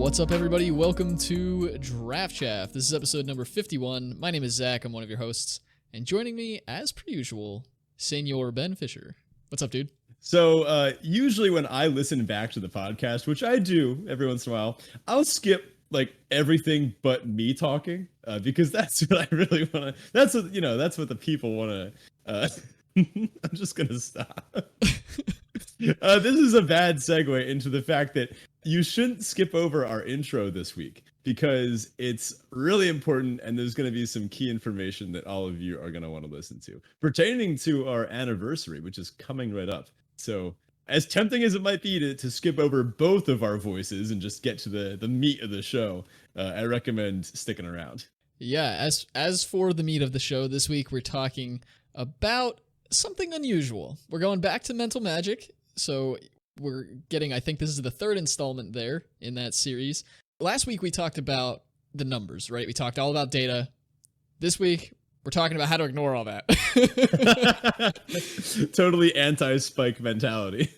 What's up, everybody? Welcome to Draft Chaff. This is episode number 51. My name is Zach. I'm one of your hosts. And joining me, as per usual, Senor Ben Fisher. What's up, dude? So usually when I listen back to the podcast, which I do every once in a while, I'll skip like everything but me talking because that's what I really want to. That's what That's what the people want to. I'm just gonna stop. This is a bad segue into the fact that you shouldn't skip over our intro this week because it's really important and there's going to be some key information that all of you are going to want to listen to pertaining to our anniversary, which is coming right up. So as tempting as it might be to skip over both of our voices and just get to the meat of the show, I recommend sticking around. Yeah, as for the meat of the show, this week we're talking about something unusual. We're going back to mental magic. So we're getting, I think this is the third installment there in that series. Last week we talked about the numbers, right? We talked all about data. This week we're talking about how to ignore all that. Totally anti-spike mentality.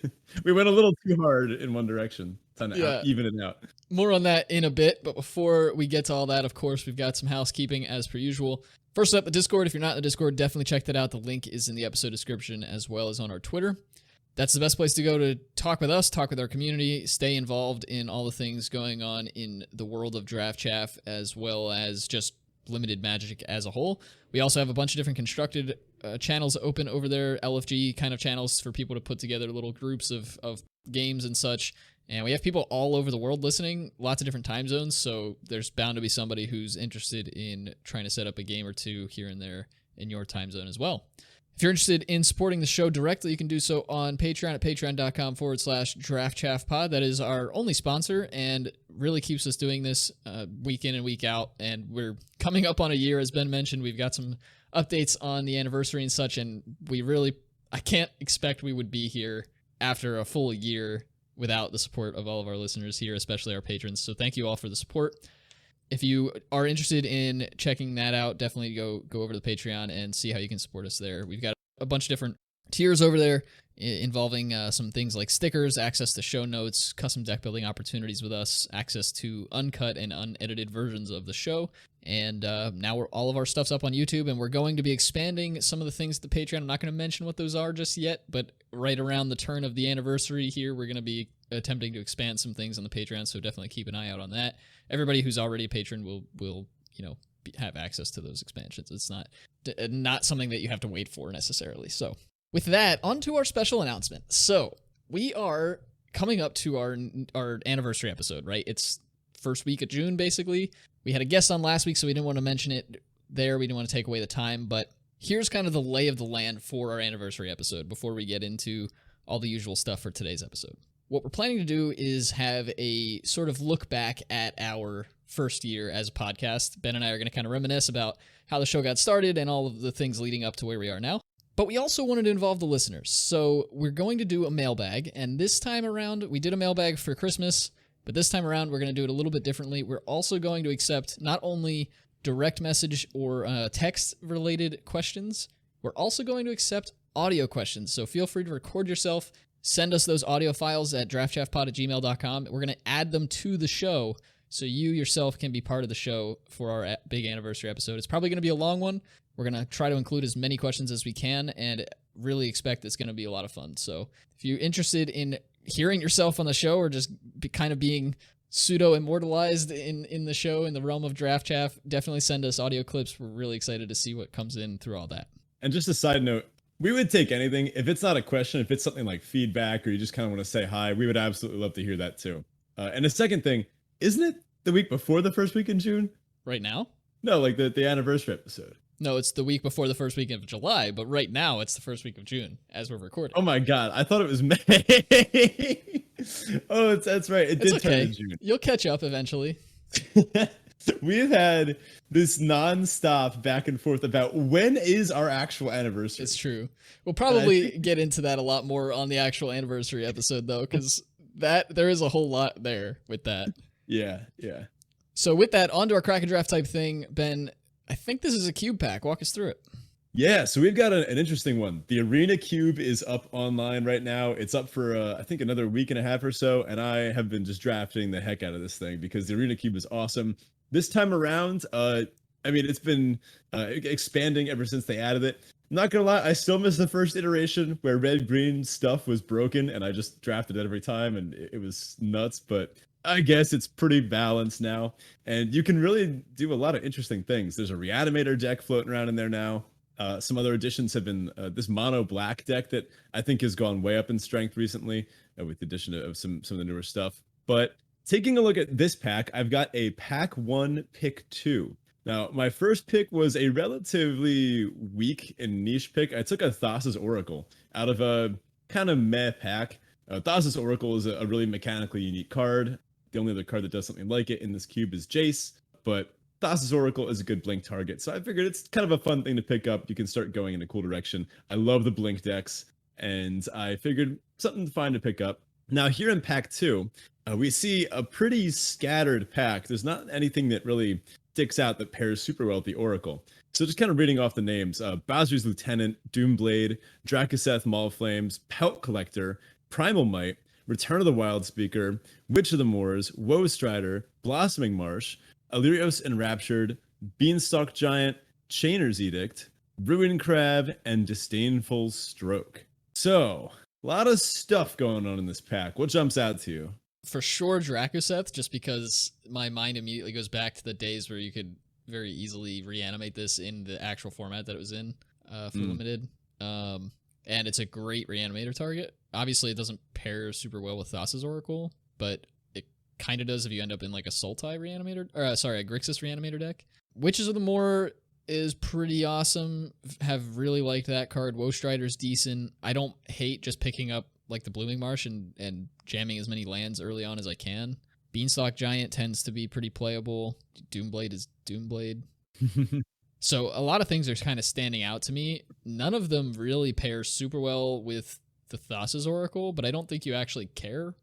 We went a little too hard in one direction. Time to even it out. More on that in a bit, but before we get to all that, of course, we've got some housekeeping as per usual. First up, the Discord. If you're not in the Discord, definitely check that out. The link is in the episode description as well as on our Twitter. That's the best place to go to talk with us, talk with our community, stay involved in all the things going on in the world of Draft Chaff, as well as just limited magic as a whole. We also have a bunch of different constructed channels open over there, LFG kind of channels for people to put together little groups of games and such. And we have people all over the world listening, lots of different time zones, so there's bound to be somebody who's interested in trying to set up a game or two here and there in your time zone as well. If you're interested in supporting the show directly, you can do so on Patreon at patreon.com/draftchaffpod. That is our only sponsor and really keeps us doing this week in and week out. And we're coming up on a year, as Ben mentioned. We've got some updates on the anniversary and such, and I can't expect we would be here after a full year without the support of all of our listeners here, especially our patrons. So thank you all for the support. If you are interested in checking that out, definitely go over to the Patreon and see how you can support us there. We've got a bunch of different tiers over there involving some things like stickers, access to show notes, custom deck building opportunities with us, access to uncut and unedited versions of the show. And now all of our stuff's up on YouTube, and we're going to be expanding some of the things at the Patreon. I'm not going to mention what those are just yet, but right around the turn of the anniversary here, we're going to be attempting to expand some things on the Patreon, so definitely keep an eye out on that. Everybody who's already a patron will have access to those expansions. It's not something that you have to wait for necessarily. So with that, on to our special announcement. So we are coming up to our anniversary episode, right? It's first week of June, basically. We had a guest on last week, so we didn't want to mention it there. We didn't want to take away the time, but here's kind of the lay of the land for our anniversary episode before we get into all the usual stuff for today's episode. What we're planning to do is have a sort of look back at our first year as a podcast. Ben and I are going to kind of reminisce about how the show got started and all of the things leading up to where we are now. But we also wanted to involve the listeners. So we're going to do a mailbag. And this time around, we did a mailbag for Christmas, but this time around, we're going to do it a little bit differently. We're also going to accept not only direct message or text-related questions, we're also going to accept audio questions. So feel free to record yourself. Send us those audio files at draftchaffpod@gmail.com. We're going to add them to the show so you yourself can be part of the show for our big anniversary episode. It's probably going to be a long one. We're going to try to include as many questions as we can and really expect it's going to be a lot of fun. So if you're interested in hearing yourself on the show or just kind of being pseudo-immortalized in the show in the realm of Draft Chaff, definitely send us audio clips. We're really excited to see what comes in through all that. And just a side note, we would take anything. If it's not a question, if it's something like feedback or you just kind of want to say hi, we would absolutely love to hear that too. And the second thing, isn't it the week before the first week in June? Right now? No, like the anniversary episode. No, it's the week before the first week of July, but right now it's the first week of June as we're recording. Oh my God, I thought it was May. Oh, that's right. It did turn in June. You'll catch up eventually. We've had this nonstop back and forth about when is our actual anniversary. It's true. We'll probably get into that a lot more on the actual anniversary episode, though, because there is a whole lot there with that. Yeah. So with that, on to our crack and draft type thing. Ben, I think this is a cube pack. Walk us through it. Yeah, so we've got an interesting one. The Arena Cube is up online right now. It's up for I think another week and a half or so, and I have been just drafting the heck out of this thing because the Arena Cube is awesome. This time around, I mean, it's been expanding ever since they added it. Not gonna lie, I still miss the first iteration where red green stuff was broken, and I just drafted it every time, and it was nuts. But I guess it's pretty balanced now, and you can really do a lot of interesting things. There's a reanimator deck floating around in there now. Some other additions have been this mono black deck that I think has gone way up in strength recently with the addition of some of the newer stuff. But taking a look at this pack, I've got a pack one, pick two. Now, my first pick was a relatively weak and niche pick. I took a Thassa's Oracle out of a kind of meh pack. Thassa's Oracle is a really mechanically unique card. The only other card that does something like it in this cube is Jace, but Thassa's Oracle is a good blink target, so I figured it's kind of a fun thing to pick up. You can start going in a cool direction. I love the blink decks, and I figured something fine to pick up. Now, here in pack two, we see a pretty scattered pack. There's not anything that really sticks out that pairs super well with the Oracle. So just kind of reading off the names, Bowser's Lieutenant, Doomblade, Drakoseth Maulflames, Pelt Collector, Primal Might, Return of the Wild Speaker, Witch of the Moors, Woe Strider, Blossoming Marsh, Illyrios Enraptured, Beanstalk Giant, Chainer's Edict, Ruin Crab, and Disdainful Stroke. So, a lot of stuff going on in this pack. What jumps out to you? For sure, Drakoseth, just because my mind immediately goes back to the days where you could very easily reanimate this in the actual format that it was in for limited. And it's a great reanimator target. Obviously, it doesn't pair super well with Thassa's Oracle, but it kind of does if you end up in like a Sultai reanimator, or sorry, a Grixis reanimator deck. Witches of the Moor is pretty awesome. Have really liked that card. Woe Strider's decent. I don't hate just picking up like the Blooming Marsh and jamming as many lands early on as I can. Beanstalk Giant tends to be pretty playable. Doomblade is Doomblade. So a lot of things are kind of standing out to me. None of them really pair super well with the Thassa's Oracle, but I don't think you actually care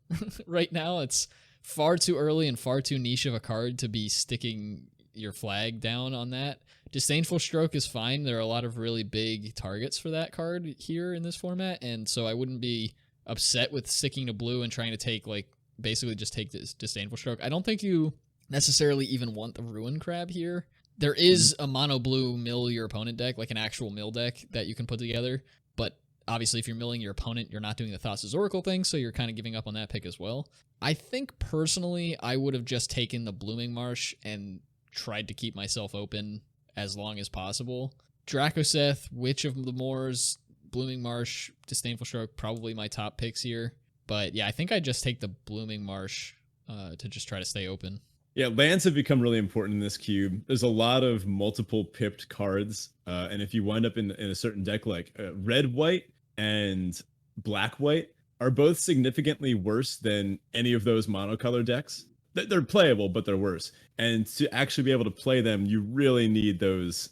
right now. It's far too early and far too niche of a card to be sticking your flag down on that. Disdainful Stroke is fine. There are a lot of really big targets for that card here in this format, and so I wouldn't be upset with sticking to blue and trying to take, like, basically just take this Disdainful Stroke. I don't think you necessarily even want the Ruin Crab here. There is a mono blue mill your opponent deck, like an actual mill deck that you can put together, but obviously if you're milling your opponent, you're not doing the Thassa's Oracle thing, so you're kind of giving up on that pick as well. I think personally I would have just taken the Blooming Marsh and tried to keep myself open as long as possible. Drakoseth, Witch of the Moors, Blooming Marsh, Disdainful Stroke, probably my top picks here. But yeah, I think I just take the Blooming Marsh to just try to stay open. Yeah, lands have become really important in this cube. There's a lot of multiple pipped cards, and if you wind up in a certain deck like red-white and black-white are both significantly worse than any of those monocolor decks. They're playable, but they're worse. And to actually be able to play them, you really need those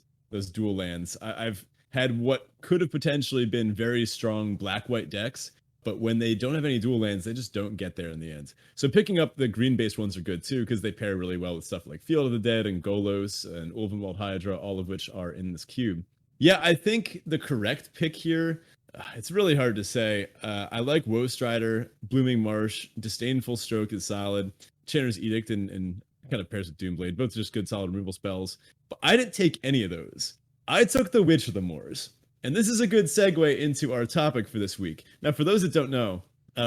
dual lands. I've had what could have potentially been very strong black-white decks, but when they don't have any dual lands, they just don't get there in the end. So picking up the green-based ones are good too, because they pair really well with stuff like Field of the Dead and Golos and Ulvenwald Hydra, all of which are in this cube. Yeah, I think the correct pick here, it's really hard to say. I like Woe Strider, Blooming Marsh, Disdainful Stroke is solid, Chainer's Edict and kind of pairs with Doomblade, both just good solid removal spells. But I didn't take any of those. I took the Witch of the Moors. And this is a good segue into our topic for this week. Now, for those that don't know,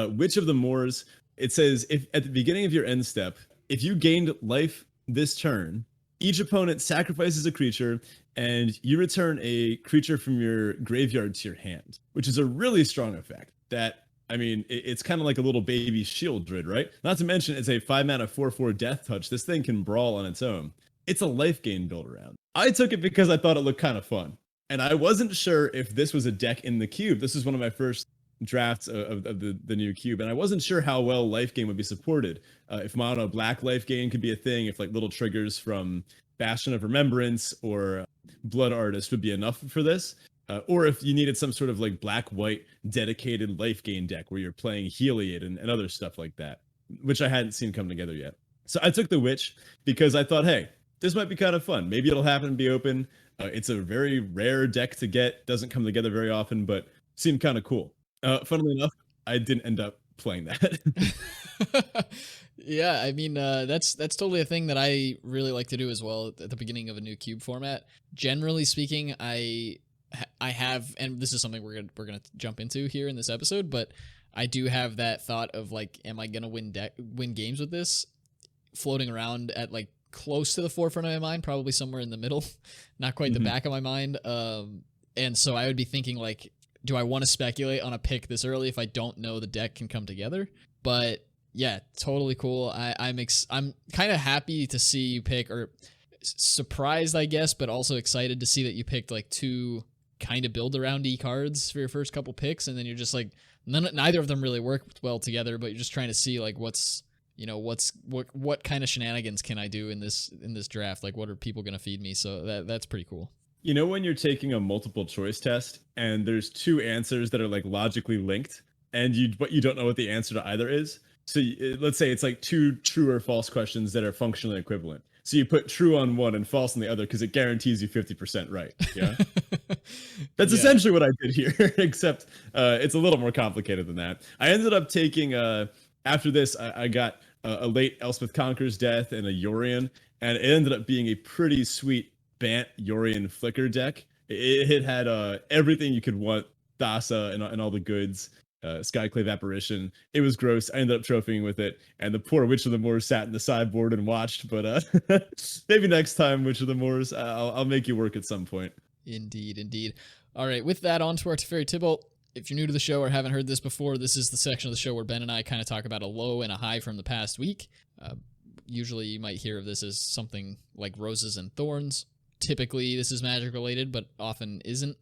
Witch of the Moors, it says, if at the beginning of your end step, if you gained life this turn, each opponent sacrifices a creature, and you return a creature from your graveyard to your hand, which is a really strong effect. That, I mean, it's kind of like a little baby shield druid, right? Not to mention, it's a 5-mana 4/4 death touch. This thing can brawl on its own. It's a life gain build around. I took it because I thought it looked kind of fun. And I wasn't sure if this was a deck in the cube. This is one of my first drafts of the new cube, and I wasn't sure how well life gain would be supported. If mono black life gain could be a thing, if like little triggers from Bastion of Remembrance or Blood Artist would be enough for this, or if you needed some sort of like black-white dedicated life gain deck where you're playing Heliod and other stuff like that, which I hadn't seen come together yet. So I took the Witch because I thought, hey, this might be kind of fun. Maybe it'll happen and be open. It's a very rare deck to get, doesn't come together very often, but seemed kind of cool. Funnily enough, I didn't end up playing that. Yeah, I mean, that's totally a thing that I really like to do as well at the beginning of a new cube format. Generally speaking, I have, and this is something we're gonna jump into here in this episode, but I do have that thought of like, am I gonna win games with this, floating around at like close to the forefront of my mind, probably somewhere in the middle, not quite the Mhm. back of my mind. And so I would be thinking like, do I want to speculate on a pick this early if I don't know the deck can come together? But yeah, totally cool. I'm kind of happy to see you pick, or surprised, I guess, but also excited to see that you picked like two kind of build around cards for your first couple picks, and then you're just like neither of them really work well together, but you're just trying to see like what kind of shenanigans can I do in this draft? Like, what are people going to feed me? So that's pretty cool. You know, when you're taking a multiple choice test and there's two answers that are like logically linked, and you don't know what the answer to either is. So let's say it's like two true or false questions that are functionally equivalent. So you put true on one and false on the other because it guarantees you 50% right. Yeah. That's Yeah. essentially what I did here, except it's a little more complicated than that. I ended up taking, after this, I got a late Elspeth Conqueror's Death and a Yorion, and it ended up being a pretty sweet Bant Yorion Flicker deck. It had everything you could want, Thassa and all the goods. Skyclave Apparition. It was gross. I ended up trophying with it, and the poor Witch of the Moors sat in the sideboard and watched. But maybe next time, Witch of the Moors, I'll make you work at some point. Indeed, indeed. All right, with that, on to our Teferi Tybalt. If you're new to the show or haven't heard this before, this is the section of the show where Ben and I kind of talk about a low and a high from the past week. Usually you might hear of this as something like Roses and Thorns. Typically, this is Magic related, but often isn't.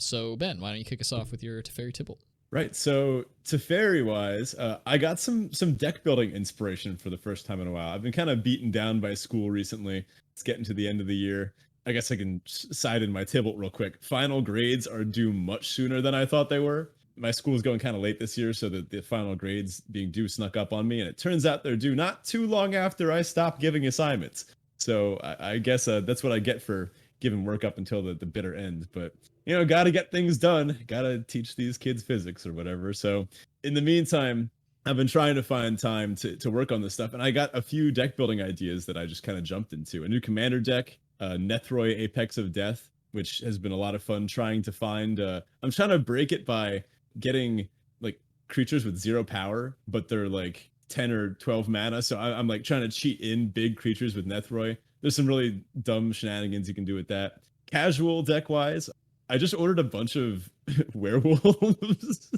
So, Ben, why don't you kick us off with your Teferi Tybalt? Right. So Teferi wise, I got some deck building inspiration for the first time in a while. I've been kind of beaten down by school recently. It's getting to the end of the year. I guess I can side in my Tybalt real quick. Final grades are due much sooner than I thought they were. My school's going kind of late this year, so that the final grades being due snuck up on me, and it turns out they're due not too long after I stopped giving assignments. So I guess that's what I get for giving work up until the bitter end. But got to get things done. Got to teach these kids physics or whatever. So in the meantime, I've been trying to find time to work on this stuff, and I got a few deck building ideas that I just kind of jumped into. A new commander deck, Nethroi Apex of Death, which has been a lot of fun trying to find. I'm trying to break it by getting like creatures with 0 power, but they're like 10 or 12 mana. So I'm like trying to cheat in big creatures with Nethroi. There's some really dumb shenanigans you can do with that. Casual deck wise, I just ordered a bunch of werewolves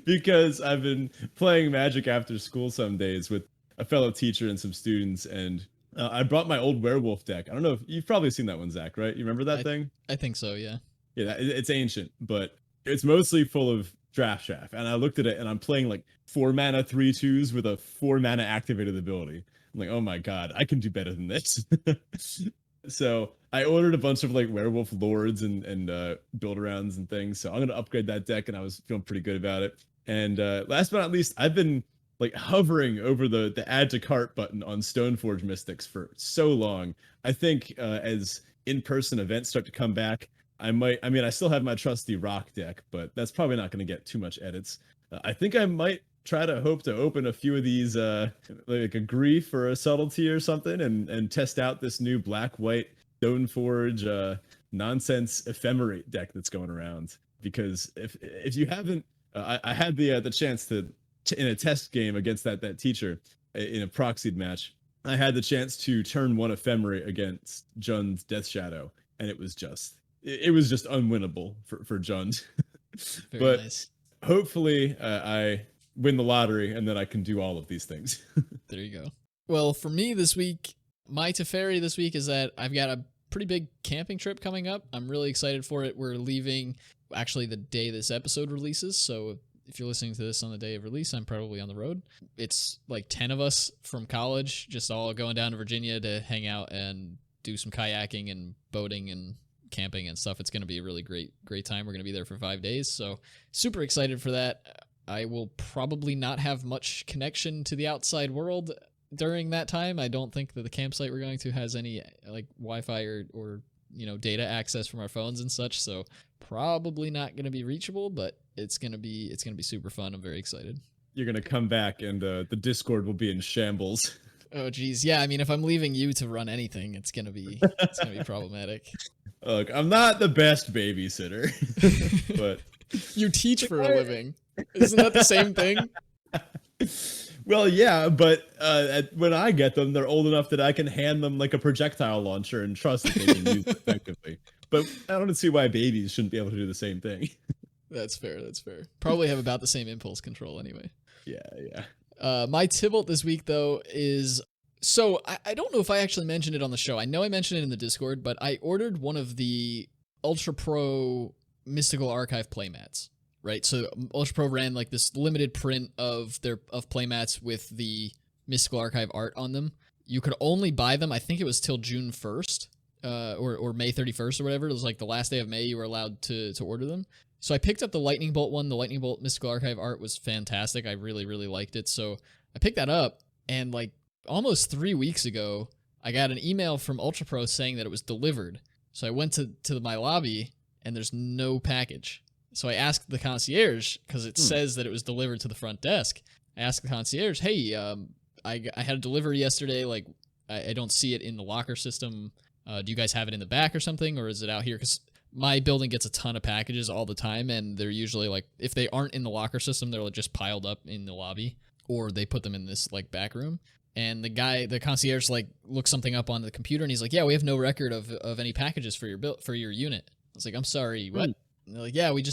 because I've been playing Magic after school some days with a fellow teacher and some students, and I brought my old werewolf deck. I don't know if you've probably seen that one, Zach, right? You remember that thing? I think so, yeah. Yeah, it's ancient, but it's mostly full of draft Chaff. And I looked at it, and I'm playing like 4 mana 3/2s with a 4 mana activated ability. I'm like, oh my god, I can do better than this. So I ordered a bunch of like werewolf lords and build arounds and things. So I'm gonna upgrade that deck, and I was feeling pretty good about it. And last but not least, I've been like hovering over the add to cart button on Stoneforge Mystics for so long. I think as in-person events start to come back, I mean, I still have my trusty rock deck, but that's probably not going to get too much edits. I think I might try to hope to open a few of these, like a Grief or a Subtlety or something, and test out this new black-white Stoneforge nonsense ephemerate deck that's going around. Because if you haven't, I had the chance to in a test game against that teacher in a proxied match. I had the chance to turn 1 ephemerate against Jund's Death Shadow, and it was just unwinnable for Jund. But Nice. hopefully I win the lottery, and then I can do all of these things. There you go. Well, for me this week, my Teferi this week is that I've got a pretty big camping trip coming up. I'm really excited for it. We're leaving actually the day this episode releases, so if you're listening to this on the day of release, I'm probably on the road. It's like 10 of us from college, just all going down to Virginia to hang out and do some kayaking and boating and camping and stuff. It's going to be a really great time. We're going to be there for 5 days, so super excited for that. I will probably not have much connection to the outside world during that time. I don't think that the campsite we're going to has any like Wi-Fi or data access from our phones and such. So probably not going to be reachable, but it's going to be super fun. I'm very excited. You're going to come back and the Discord will be in shambles. Oh geez, yeah. I mean, if I'm leaving you to run anything, it's gonna be problematic. Look, I'm not the best babysitter, but you teach for a living. Isn't that the same thing? Well, yeah, but when I get them, they're old enough that I can hand them like a projectile launcher and trust that they can use it effectively. But I don't see why babies shouldn't be able to do the same thing. That's fair. That's fair. Probably have about the same impulse control anyway. Yeah. My Tybalt this week, though, is... So, I don't know if I actually mentioned it on the show. I know I mentioned it in the Discord, but I ordered one of the Ultra Pro Mystical Archive playmats, right? So, Ultra Pro ran like this limited print of playmats with the Mystical Archive art on them. You could only buy them, I think it was till June 1st, or May 31st or whatever. It was like the last day of May you were allowed to order them. So I picked up the Lightning Bolt one. The Lightning Bolt Mystical Archive art was fantastic. I really, really liked it. So I picked that up, and like almost 3 weeks ago, I got an email from Ultra Pro saying that it was delivered. So I went to my lobby, and there's no package. So I asked the concierge, because it says that it was delivered to the front desk. I asked the concierge, hey, I had a delivery yesterday. Like, I don't see it in the locker system. Do you guys have it in the back or something, or is it out here? Because my building gets a ton of packages all the time, and they're usually like, if they aren't in the locker system, they're just piled up in the lobby, or they put them in this like back room. And the concierge like looks something up on the computer, and he's like, yeah, we have no record of any packages for your unit. I was like, I'm sorry, what? And they're like, yeah, we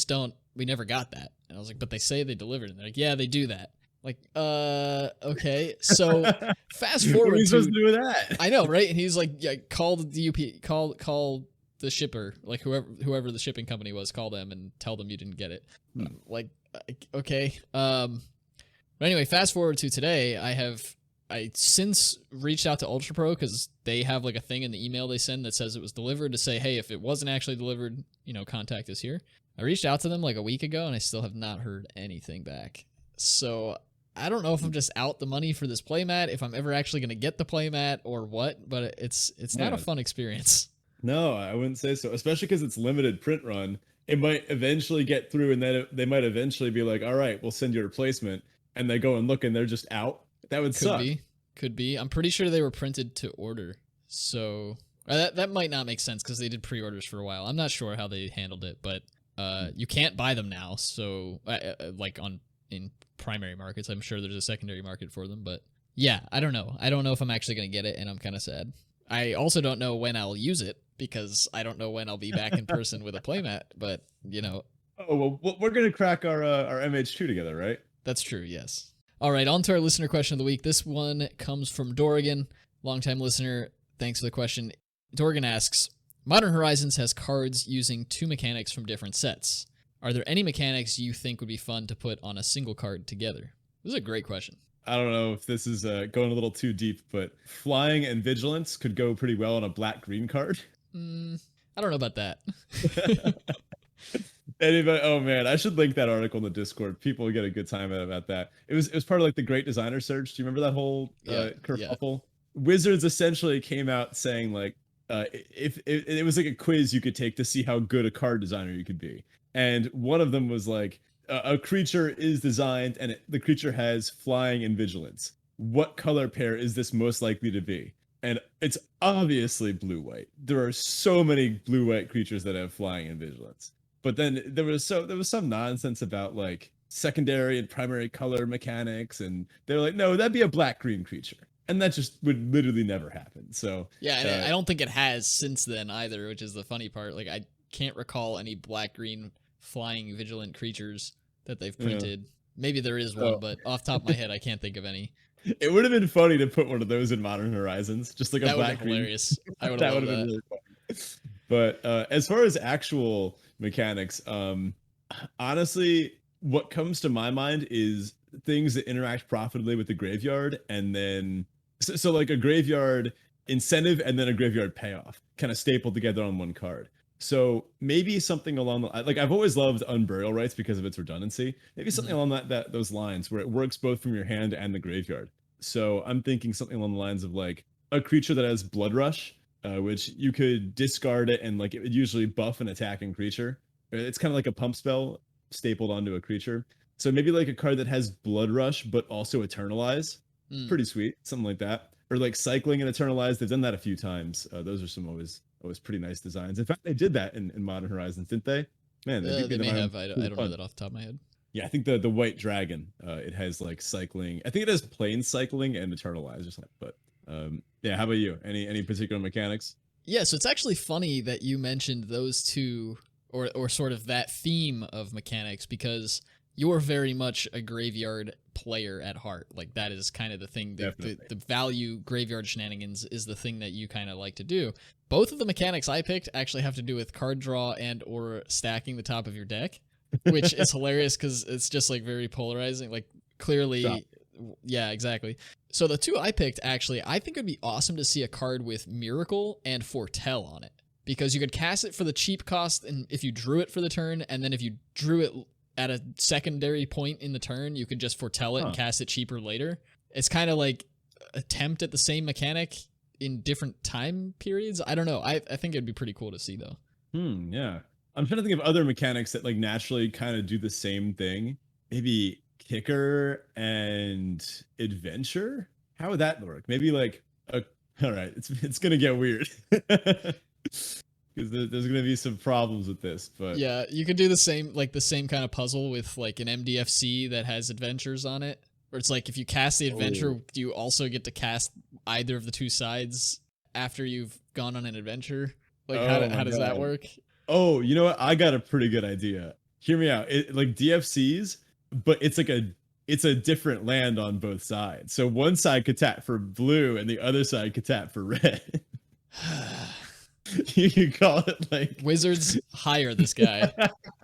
never got that. And I was like, but they say they delivered. And they're like, yeah, they do that. Like, okay. So fast forward. What are you supposed to do with that? I know, right? And he's like, yeah, call the UP, call the shipper, like whoever the shipping company was, call them and tell them you didn't get it. Like, okay. But anyway, fast forward to today, I since reached out to Ultra Pro, because they have like a thing in the email they send that says it was delivered, to say, hey, if it wasn't actually delivered, contact us here. I reached out to them like a week ago, and I still have not heard anything back. So I don't know if I'm just out the money for this playmat, if I'm ever actually going to get the playmat or what, but it's not a fun experience. No, I wouldn't say so, especially because it's limited print run. It might eventually get through, and then they might eventually be like, all right, we'll send you a replacement, and they go and look, and they're just out. That would suck. Could be. I'm pretty sure they were printed to order. So that might not make sense, because they did pre-orders for a while. I'm not sure how they handled it, but you can't buy them now. So like in primary markets, I'm sure there's a secondary market for them. But yeah, I don't know. I don't know if I'm actually going to get it, and I'm kind of sad. I also don't know when I'll use it, because I don't know when I'll be back in person with a playmat. But Oh well, we're gonna crack our MH2 together, right? That's true. Yes. All right, on to our listener question of the week. This one comes from Dorgan, longtime listener. Thanks for the question. Dorgan asks, Modern Horizons has cards using two mechanics from different sets. Are there any mechanics you think would be fun to put on a single card together? This is a great question. I don't know if this is going a little too deep, but flying and vigilance could go pretty well on a black-green card. I don't know about that. Anybody? Oh man, I should link that article in the Discord. People will get a good time about that. It was part of like the Great Designer Search. Do you remember that whole kerfuffle? Yeah. Wizards essentially came out saying like, if it was like a quiz you could take to see how good a card designer you could be, and one of them was like, a creature is designed and the creature has flying and vigilance. What color pair is this most likely to be? And it's obviously blue-white. There are so many blue-white creatures that have flying and vigilance. But then there was some nonsense about like secondary and primary color mechanics, and they're like, no, that'd be a black-green creature. And that just would literally never happen. So yeah, and I don't think it has since then either, which is the funny part. Like, I can't recall any black-green flying vigilant creatures that they've printed. Yeah. Maybe there is one, but off the top of my head, I can't think of any. It would have been funny to put one of those in Modern Horizons, just like a black green. Hilarious. I would have loved that. Been really funny. But as far as actual mechanics, honestly, what comes to my mind is things that interact profitably with the graveyard, and then so like a graveyard incentive and then a graveyard payoff, kind of stapled together on one card. So maybe something along the like, I've always loved Unburial Rights because of its redundancy. Maybe something along those lines where it works both from your hand and the graveyard. So I'm thinking something along the lines of like a creature that has Blood Rush which you could discard it and like it would usually buff an attacking creature. It's kind of like a pump spell stapled onto a creature. So maybe like a card that has Blood Rush but also Eternalize. Pretty sweet, something like that. Or like cycling and Eternalize. They've done that a few times. Those are some always pretty nice designs. In fact, they did that in Modern Horizons, didn't they? Man, they may have. I don't know that off the top of my head. Yeah, I think the white dragon, it has like cycling. I think it has plain cycling and Eternalize or something. But yeah, how about you? Any particular mechanics? Yeah, so it's actually funny that you mentioned those two, or sort of that theme of mechanics, because you're very much a graveyard player at heart. Like that is kind of the thing, the value graveyard shenanigans is the thing that you kind of like to do. Both of the mechanics I picked actually have to do with card draw and or stacking the top of your deck, which is hilarious because it's just like very polarizing. Like clearly, Stop. Yeah, exactly. So the two I picked, actually, I think it would be awesome to see a card with Miracle and Foretell on it, because you could cast it for the cheap cost, and if you drew it for the turn, and then if you drew it at a secondary point in the turn, you could just foretell it and cast it cheaper later. It's kind of like attempt at the same mechanic in different time periods. I don't know. I think it'd be pretty cool to see though. Yeah. I'm trying to think of other mechanics that like naturally kind of do the same thing. Maybe Kicker and Adventure. How would that work? Maybe like all right, it's gonna get weird. Because there's going to be some problems with this, but yeah, you could do the same kind of puzzle with like an MDFC that has adventures on it, where it's like if you cast the adventure, do you also get to cast either of the two sides after you've gone on an adventure? Like how does that work? Oh, you know what? I got a pretty good idea. Hear me out. It like DFCs, but it's like it's a different land on both sides. So one side could tap for blue, and the other side could tap for red. You can call it like Wizards hire this guy.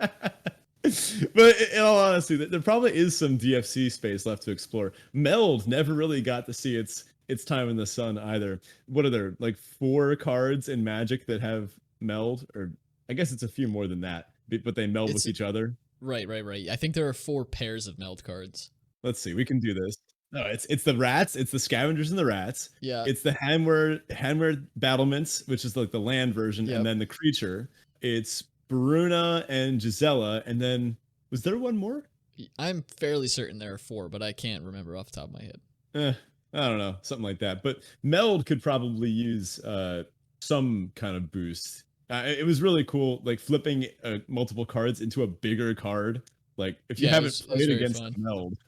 But in all honesty, there probably is some DFC space left to explore. Meld never really got to see its time in the sun either. What are there, like 4 cards in Magic that have Meld? Or I guess it's a few more than that, but they meld with each other. Right. I think there are 4 pairs of Meld cards. Let's see, we can do this. No, it's the rats, it's the scavengers and the rats. Yeah. It's the Hanward battlements, which is like the land version, and then the creature. It's Bruna and Gisela, and then was there one more? I'm fairly certain there are 4, but I can't remember off the top of my head. I don't know, something like that. But Meld could probably use some kind of boost. It was really cool, like flipping multiple cards into a bigger card. Like if you haven't played against Meld.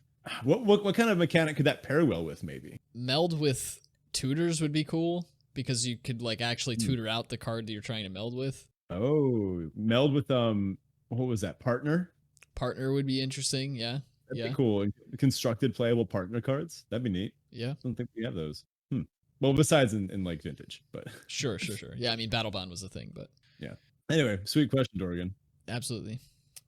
What kind of mechanic could that pair well with? Maybe meld with tutors would be cool, because you could like actually tutor out the card that you're trying to meld with. Oh, meld with what was that? Partner would be interesting. Yeah, that'd be cool. Constructed playable partner cards, that'd be neat. Yeah, I don't think we have those. Well, besides in like Vintage, but sure. Yeah, I mean Battle Bond was the thing, but yeah. Anyway, sweet question, Dorgan. Absolutely.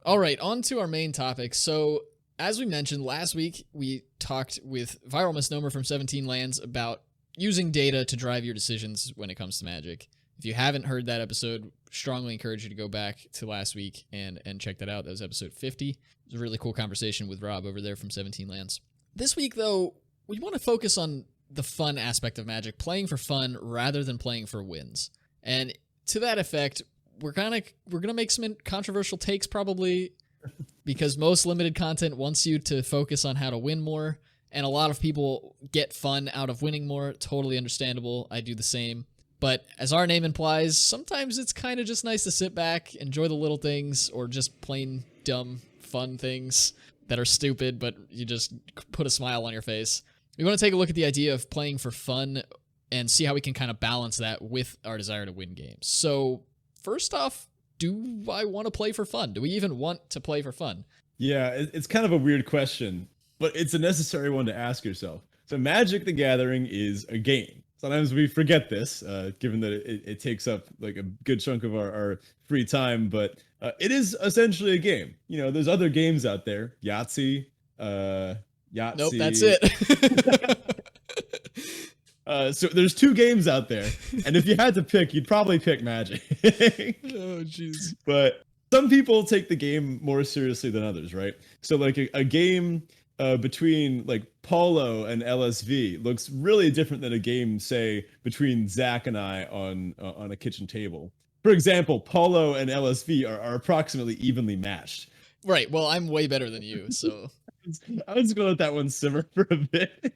All right, on to our main topic. So as we mentioned last week, we talked with Viral Misnomer from 17 Lands about using data to drive your decisions when it comes to Magic. If you haven't heard that episode, strongly encourage you to go back to last week and check that out. That was episode 50. It was a really cool conversation with Rob over there from 17 Lands. This week, though, we want to focus on the fun aspect of Magic, playing for fun rather than playing for wins. And to that effect, we're gonna make some controversial takes probably, because most limited content wants you to focus on how to win more, and a lot of people get fun out of winning more. Totally understandable. I do the same. But as our name implies, sometimes it's kind of just nice to sit back, enjoy the little things, or just plain dumb, fun things that are stupid, but you just put a smile on your face. We want to take a look at the idea of playing for fun and see how we can kind of balance that with our desire to win games. So first off, do I want to play for fun? Do we even want to play for fun? Yeah, it's kind of a weird question, but it's a necessary one to ask yourself. So Magic the Gathering is a game. Sometimes we forget this, given that it takes up like a good chunk of our free time, but it is essentially a game. You know, there's other games out there, Yahtzee. Nope, that's it. So there's 2 games out there, and if you had to pick, you'd probably pick Magic. Oh, jeez. But some people take the game more seriously than others, right? So like a game between like Paulo and LSV looks really different than a game, say, between Zach and I on a kitchen table. For example, Paulo and LSV are approximately evenly matched. Right. Well, I'm way better than you, so I was gonna let that one simmer for a bit.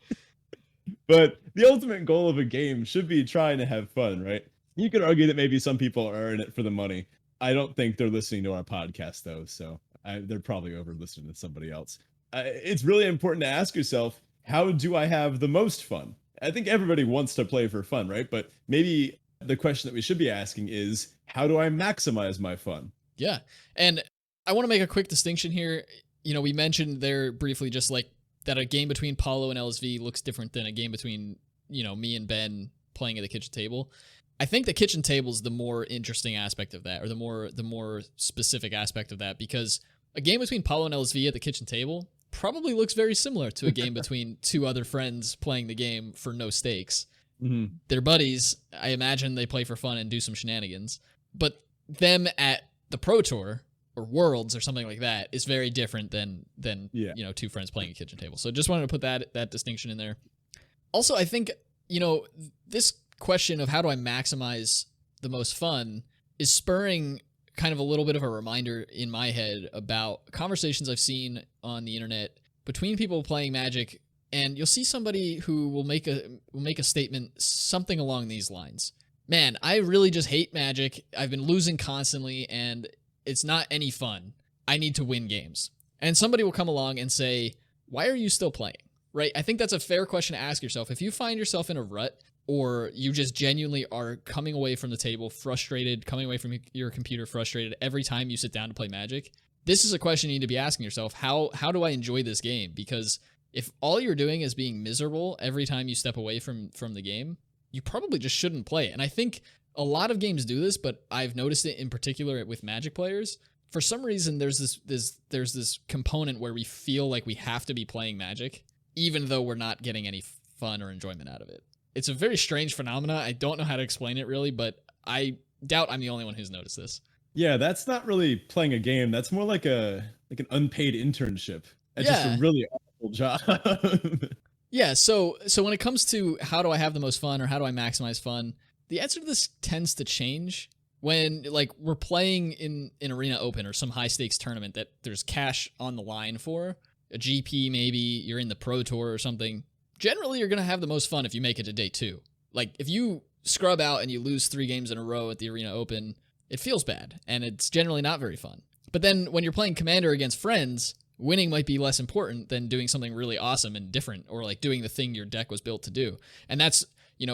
But the ultimate goal of a game should be trying to have fun, right? You could argue that maybe some people are in it for the money. I don't think they're listening to our podcast though, so they're probably over listening to somebody else. It's really important to ask yourself, how do I have the most fun? I think everybody wants to play for fun, right? But maybe the question that we should be asking is, how do I maximize my fun? yeah. And I want to make a quick distinction here. We mentioned there briefly just like that a game between Paulo and LSV looks different than a game between, me and Ben playing at the kitchen table. I think the kitchen table is the more interesting aspect of that, or the more specific aspect of that, because a game between Paulo and LSV at the kitchen table probably looks very similar to a game between two other friends playing the game for no stakes. Mm-hmm. They're buddies. I imagine they play for fun and do some shenanigans. But them at the Pro Tour or Worlds or something like that is very different than two friends playing a kitchen table. So just wanted to put that distinction in there. Also, I think, this question of how do I maximize the most fun is spurring kind of a little bit of a reminder in my head about conversations I've seen on the internet between people playing Magic, and you'll see somebody who will make a statement something along these lines. Man, I really just hate Magic. I've been losing constantly and it's not any fun. I need to win games. And somebody will come along and say, why are you still playing? Right? I think that's a fair question to ask yourself. If you find yourself in a rut, or you just genuinely are coming away from the table frustrated, coming away from your computer frustrated every time you sit down to play Magic, this is a question you need to be asking yourself. How do I enjoy this game? Because if all you're doing is being miserable every time you step away from the game, you probably just shouldn't play it. And I think a lot of games do this, but I've noticed it in particular with Magic players. For some reason, there's this component where we feel like we have to be playing Magic, even though we're not getting any fun or enjoyment out of it. It's a very strange phenomena. I don't know how to explain it really, but I doubt I'm the only one who's noticed this. Yeah, that's not really playing a game. That's more like an unpaid internship. It's just a really awful job. Yeah, so when it comes to how do I have the most fun or how do I maximize fun, the answer to this tends to change when like we're playing in an arena open or some high stakes tournament that there's cash on the line for, a GP maybe, you're in the Pro Tour or something. Generally, you're going to have the most fun if you make it to day 2. Like, if you scrub out and you lose 3 games in a row at the Arena Open, it feels bad, and it's generally not very fun. But then when you're playing Commander against friends, winning might be less important than doing something really awesome and different, or like doing the thing your deck was built to do. And that's,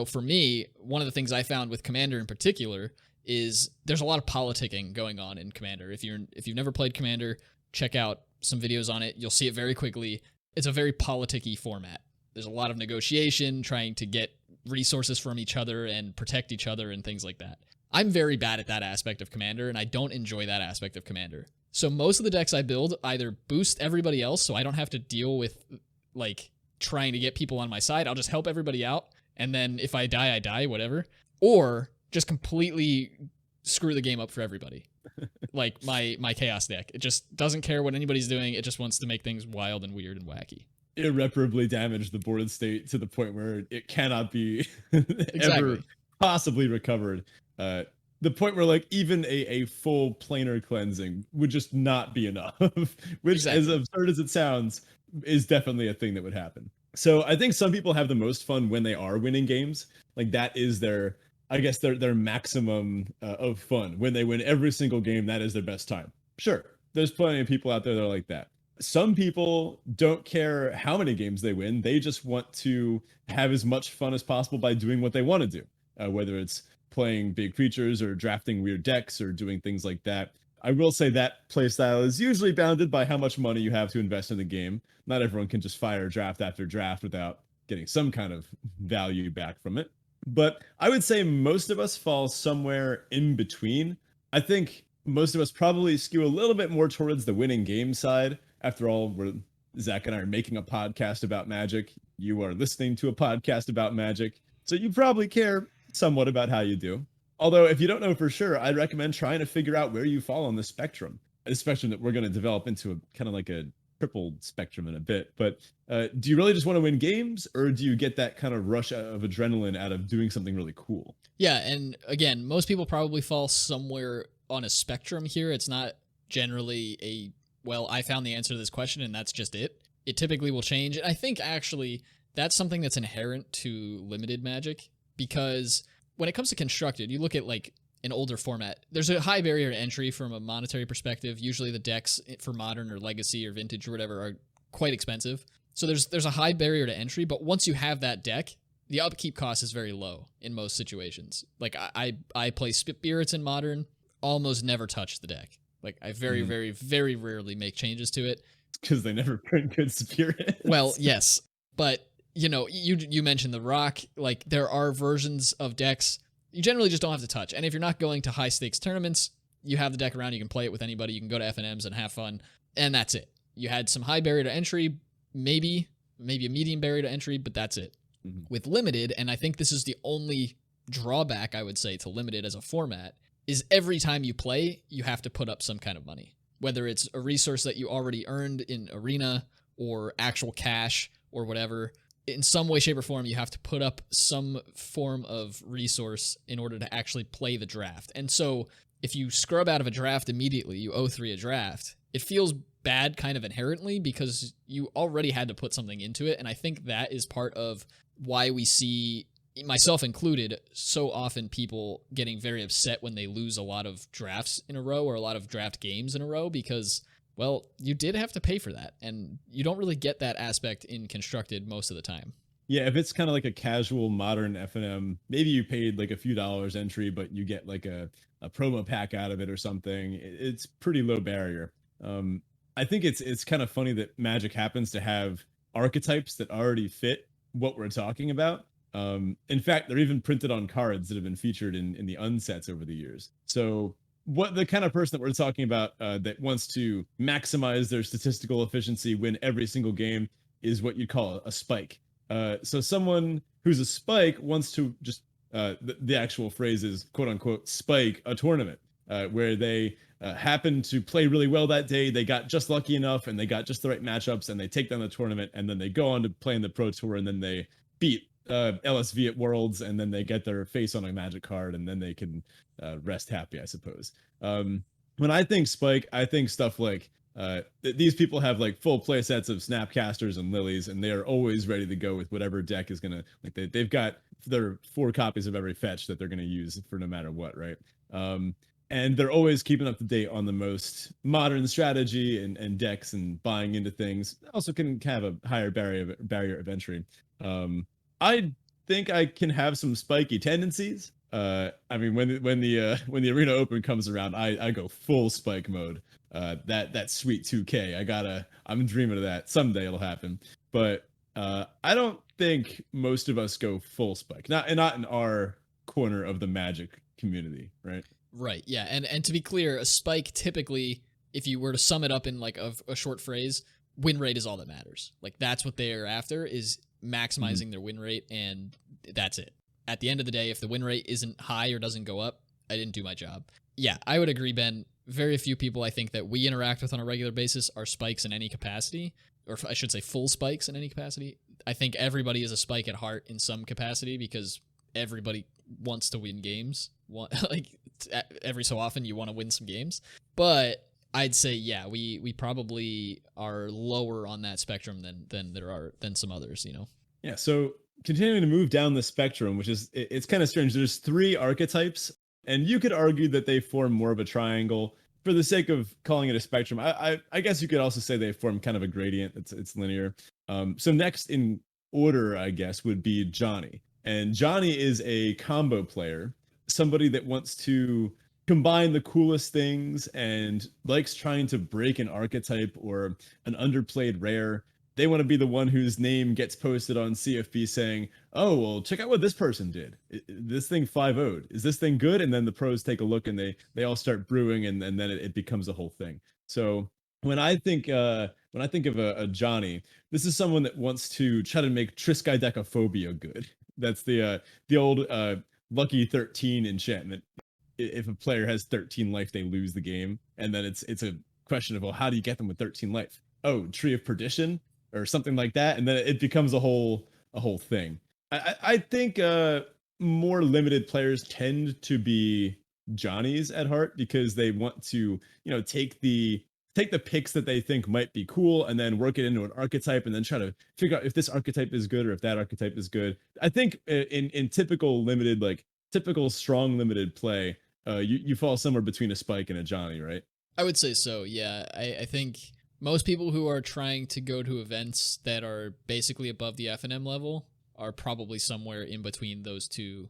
for me, one of the things I found with Commander in particular is there's a lot of politicking going on in Commander. If you've never played Commander, check out some videos on it. You'll see it very quickly. It's a very politic-y format. There's a lot of negotiation, trying to get resources from each other and protect each other and things like that. I'm very bad at that aspect of Commander, and I don't enjoy that aspect of Commander. So most of the decks I build either boost everybody else so I don't have to deal with like trying to get people on my side. I'll just help everybody out, and then if I die, whatever. Or just completely screw the game up for everybody. Like my Chaos deck. It just doesn't care what anybody's doing. It just wants to make things wild and weird and wacky. Irreparably damage the board state to the point where it cannot be Exactly. ever possibly recovered. The point where like even a full planar cleansing would just not be enough, which Exactly. as absurd as it sounds, is definitely a thing that would happen. So I think some people have the most fun when they are winning games. Like that is their maximum of fun. When they win every single game, that is their best time. Sure, there's plenty of people out there that are like that. Some people don't care how many games they win. They just want to have as much fun as possible by doing what they want to do, whether it's playing big creatures or drafting weird decks or doing things like that. I will say that playstyle is usually bounded by how much money you have to invest in the game. Not everyone can just fire draft after draft without getting some kind of value back from it. But I would say most of us fall somewhere in between. I think most of us probably skew a little bit more towards the winning game side. After all, Zach and I are making a podcast about Magic. You are listening to a podcast about Magic. So you probably care somewhat about how you do. Although if you don't know for sure, I'd recommend trying to figure out where you fall on the spectrum, especially that we're going to develop into a kind of like a tripled spectrum in a bit. But do you really just want to win games, or do you get that kind of rush of adrenaline out of doing something really cool? Yeah, and again, most people probably fall somewhere on a spectrum here. It's not generally a, well, I found the answer to this question and that's just it. It typically will change. And I think actually that's something that's inherent to limited Magic, because when it comes to constructed, you look at like an older format, there's a high barrier to entry from a monetary perspective. Usually the decks for modern or legacy or vintage or whatever are quite expensive. So there's a high barrier to entry, but once you have that deck, the upkeep cost is very low in most situations. Like I play Spirits in Modern, almost never touch the deck. Like I very, very, very rarely make changes to it. Because they never print good Spirits. Well, yes, but you know, you mentioned the Rock. Like there are versions of decks you generally just don't have to touch. And if you're not going to high stakes tournaments, you have the deck around. You can play it with anybody. You can go to FNMs and have fun, and that's it. You had some high barrier to entry, maybe a medium barrier to entry, but that's it. With limited, and I think this is the only drawback I would say to limited as a format, is every time you play, you have to put up some kind of money. Whether it's a resource that you already earned in Arena or actual cash or whatever, in some way, shape, or form, you have to put up some form of resource in order to actually play the draft. And so if you scrub out of a draft immediately, you owe 3 a draft, it feels bad kind of inherently because you already had to put something into it. And I think that is part of why we see, myself included, so often people getting very upset when they lose a lot of drafts in a row or a lot of draft games in a row, because, well, you did have to pay for that, and you don't really get that aspect in constructed most of the time. Yeah, if it's kind of like a casual modern FNM, maybe you paid like a few dollars entry, but you get like a promo pack out of it or something. It's pretty low barrier. I think it's kind of funny that Magic happens to have archetypes that already fit what we're talking about. In fact, they're even printed on cards that have been featured in the unsets over the years. So what the kind of person that we're talking about that wants to maximize their statistical efficiency, win every single game, is what you'd call a spike. So someone who's a spike wants to just, the actual phrase is quote unquote spike a tournament, where they happen to play really well that day. They got just lucky enough and they got just the right matchups and they take down the tournament, and then they go on to play in the Pro Tour, and then they beat LSV at Worlds, and then they get their face on a Magic card, and then they can rest happy, I suppose. When I think spike, I think stuff like these people have like full play sets of Snapcasters and Lilies, and they are always ready to go with whatever deck is gonna, like they've got their 4 copies of every fetch that they're gonna use for no matter what, right? And they're always keeping up to date on the most modern strategy and decks and buying into things. Also can have a higher barrier of entry. I think I can have some spiky tendencies. I mean, when the Arena Open comes around, I go full spike mode. That sweet 2K. I'm dreaming of that. Someday it'll happen. But I don't think most of us go full spike. Not in our corner of the Magic community, right? Right. Yeah. And to be clear, a spike typically, if you were to sum it up in like a short phrase, win rate is all that matters. Like that's what they're after, is maximizing their win rate, and that's it. At the end of the day, if the win rate isn't high or doesn't go up, I didn't do my job. Yeah, I would agree, Ben. Very few people I think that we interact with on a regular basis are spikes in any capacity, or I should say full spikes in any capacity. I think everybody is a spike at heart in some capacity because everybody wants to win games. Like every so often you want to win some games. But I'd say, yeah, we probably are lower on that spectrum than some others, you know? Yeah, so continuing to move down the spectrum, which is, it's kind of strange. There's 3 archetypes, and you could argue that they form more of a triangle. For the sake of calling it a spectrum, I guess you could also say they form kind of a gradient. It's linear. So next in order, I guess, would be Johnny. And Johnny is a combo player, somebody that wants to combine the coolest things and likes trying to break an archetype or an underplayed rare. They want to be the one whose name gets posted on CFB saying, oh, well, check out what this person did. This thing 5-0'd. Is this thing good? And then the pros take a look and they all start brewing, and then it becomes a whole thing. So when I think of a Johnny, this is someone that wants to try to make Triskaidekaphobia good. That's the old Lucky 13 enchantment. If a player has 13 life, they lose the game. And then it's a question of, well, how do you get them with 13 life? oh, Tree of Perdition or something like that, and then it becomes a whole thing. I think more limited players tend to be Johnnies at heart because they want to, take the picks that they think might be cool and then work it into an archetype and then try to figure out if this archetype is good or if that archetype is good. I think in typical limited, like typical strong limited play, you fall somewhere between a Spike and a Johnny, right? I would say so. Yeah, I think most people who are trying to go to events that are basically above the FNM level are probably somewhere in between those two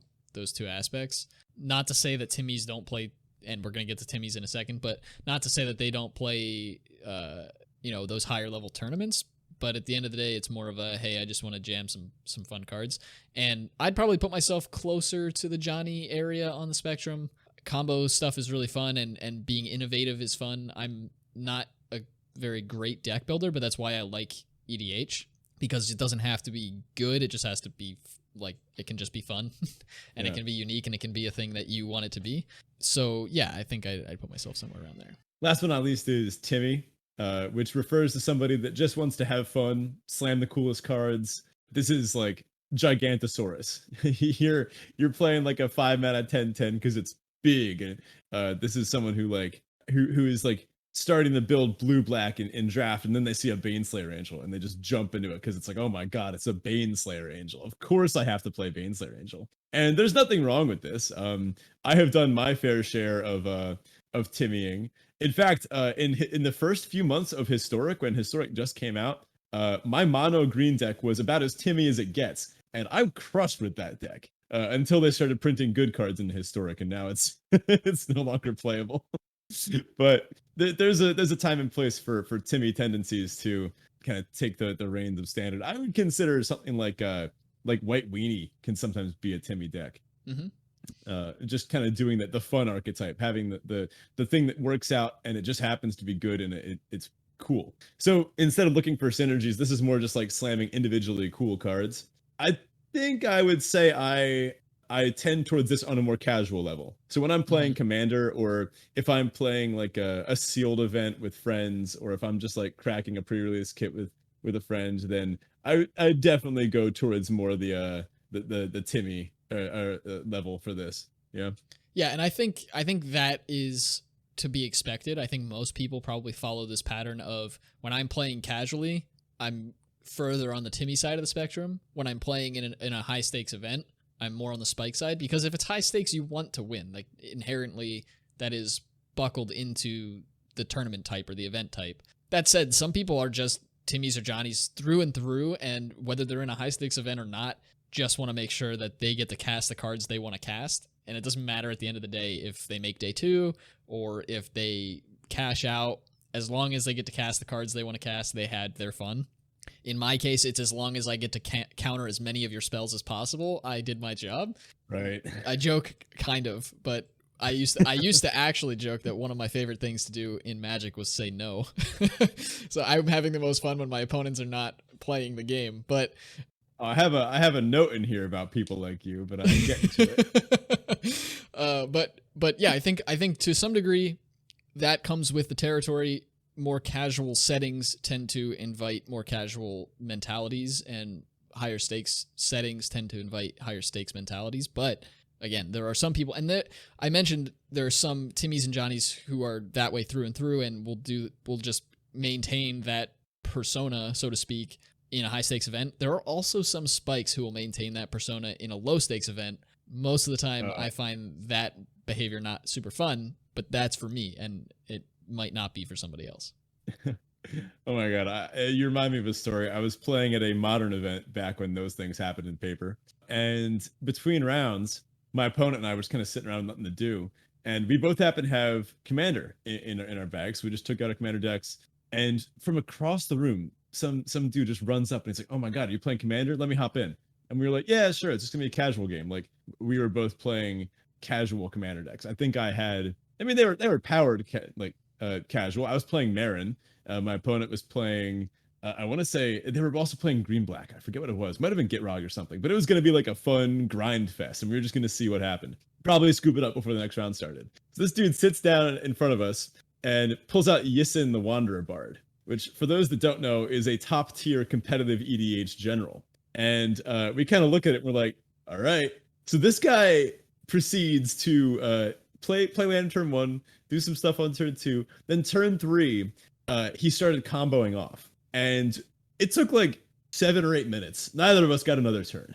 aspects. Not to say that Timmys don't play, and we're gonna get to Timmys in a second, but not to say that they don't play, those higher level tournaments. But at the end of the day, it's more of a, hey, I just want to jam some fun cards, and I'd probably put myself closer to the Johnny area on the spectrum. Combo stuff is really fun, and being innovative is fun. I'm not a very great deck builder, but that's why I like EDH, because it doesn't have to be good. It just has to be like, it can just be fun and Yeah. it can be unique and it can be a thing that you want it to be. So yeah, I think I'd put myself somewhere around there. Last but not least is Timmy, which refers to somebody that just wants to have fun, slam the coolest cards. This is like Gigantosaurus. You're playing like a 5 mana 10/10 because it's big, and this is someone who is like starting to build blue black in draft, and then they see a Baneslayer Angel and they just jump into it because it's like, oh my god, it's a Baneslayer Angel. Of course I have to play Baneslayer Angel. And there's nothing wrong with this. I have done my fair share of Timmying. In fact, in the first few months of Historic, when Historic just came out, my mono green deck was about as Timmy as it gets, and I'm crushed with that deck until they started printing good cards in Historic, and now it's it's no longer playable. But there's a time and place for Timmy tendencies to kind of take the reins of Standard. I would consider something like White Weenie can sometimes be a Timmy deck. Mm-hmm. Just kind of doing the fun archetype, having the thing that works out and it just happens to be good, and it's cool. So instead of looking for synergies, this is more just like slamming individually cool cards. I think I would say I tend towards this on a more casual level. So when I'm playing Commander, or if I'm playing like a sealed event with friends, or if I'm just like cracking a pre-release kit with a friend, then I definitely go towards more the Timmy level for this. Yeah. Yeah, and I think that is to be expected. I think most people probably follow this pattern of, when I'm playing casually, I'm further on the Timmy side of the spectrum. When I'm playing in a high stakes event, I'm more on the Spike side, because if it's high stakes, you want to win. Like, inherently, that is buckled into the tournament type or the event type. That said, some people are just Timmys or Johnnies through and through, and whether they're in a high stakes event or not, just want to make sure that they get to cast the cards they want to cast. And it doesn't matter at the end of the day if they make day 2 or if they cash out. As long as they get to cast the cards they want to cast, they had their fun. In my case, it's as long as I get to counter as many of your spells as possible, I did my job. Right. I joke, kind of, but I used to actually joke that one of my favorite things to do in Magic was say no. So I'm having the most fun when my opponents are not playing the game. But I have a note in here about people like you, but I'm getting to it. But yeah, I think to some degree that comes with the territory. More casual settings tend to invite more casual mentalities, and higher stakes settings tend to invite higher stakes mentalities. But again, there are some people, and I mentioned there are some Timmys and Johnnies who are that way through and through, and will just maintain that persona, so to speak, in a high stakes event. There are also some Spikes who will maintain that persona in a low stakes event. Most of the time, I find that behavior not super fun, but that's for me, and it might not be for somebody else. Oh my god, you remind me of a story. I was playing at a Modern event back when those things happened in paper, and between rounds, my opponent and I were just kind of sitting around with nothing to do, and we both happened to have Commander in our bags. So we just took out our Commander decks, and from across the room, some dude just runs up and he's like, "Oh my god, are you playing Commander? Let me hop in." And we were like, "Yeah, sure. It's just gonna be a casual game." Like, we were both playing casual Commander decks. I think they were powered casual. I was playing Marin. My opponent was playing. I want to say they were also playing green black. I forget what it was. Might have been Gitrog or something. But it was going to be like a fun grind fest, and we were just going to see what happened. Probably scoop it up before the next round started. So this dude sits down in front of us and pulls out Yisin the Wanderer Bard. which for those that don't know is a top tier competitive EDH general. And we kind of look at it and we're like, all right, so this guy proceeds to play land turn 1, do some stuff on turn 2, then turn 3, he started comboing off. And it took like 7 or 8 minutes. Neither of us got another turn.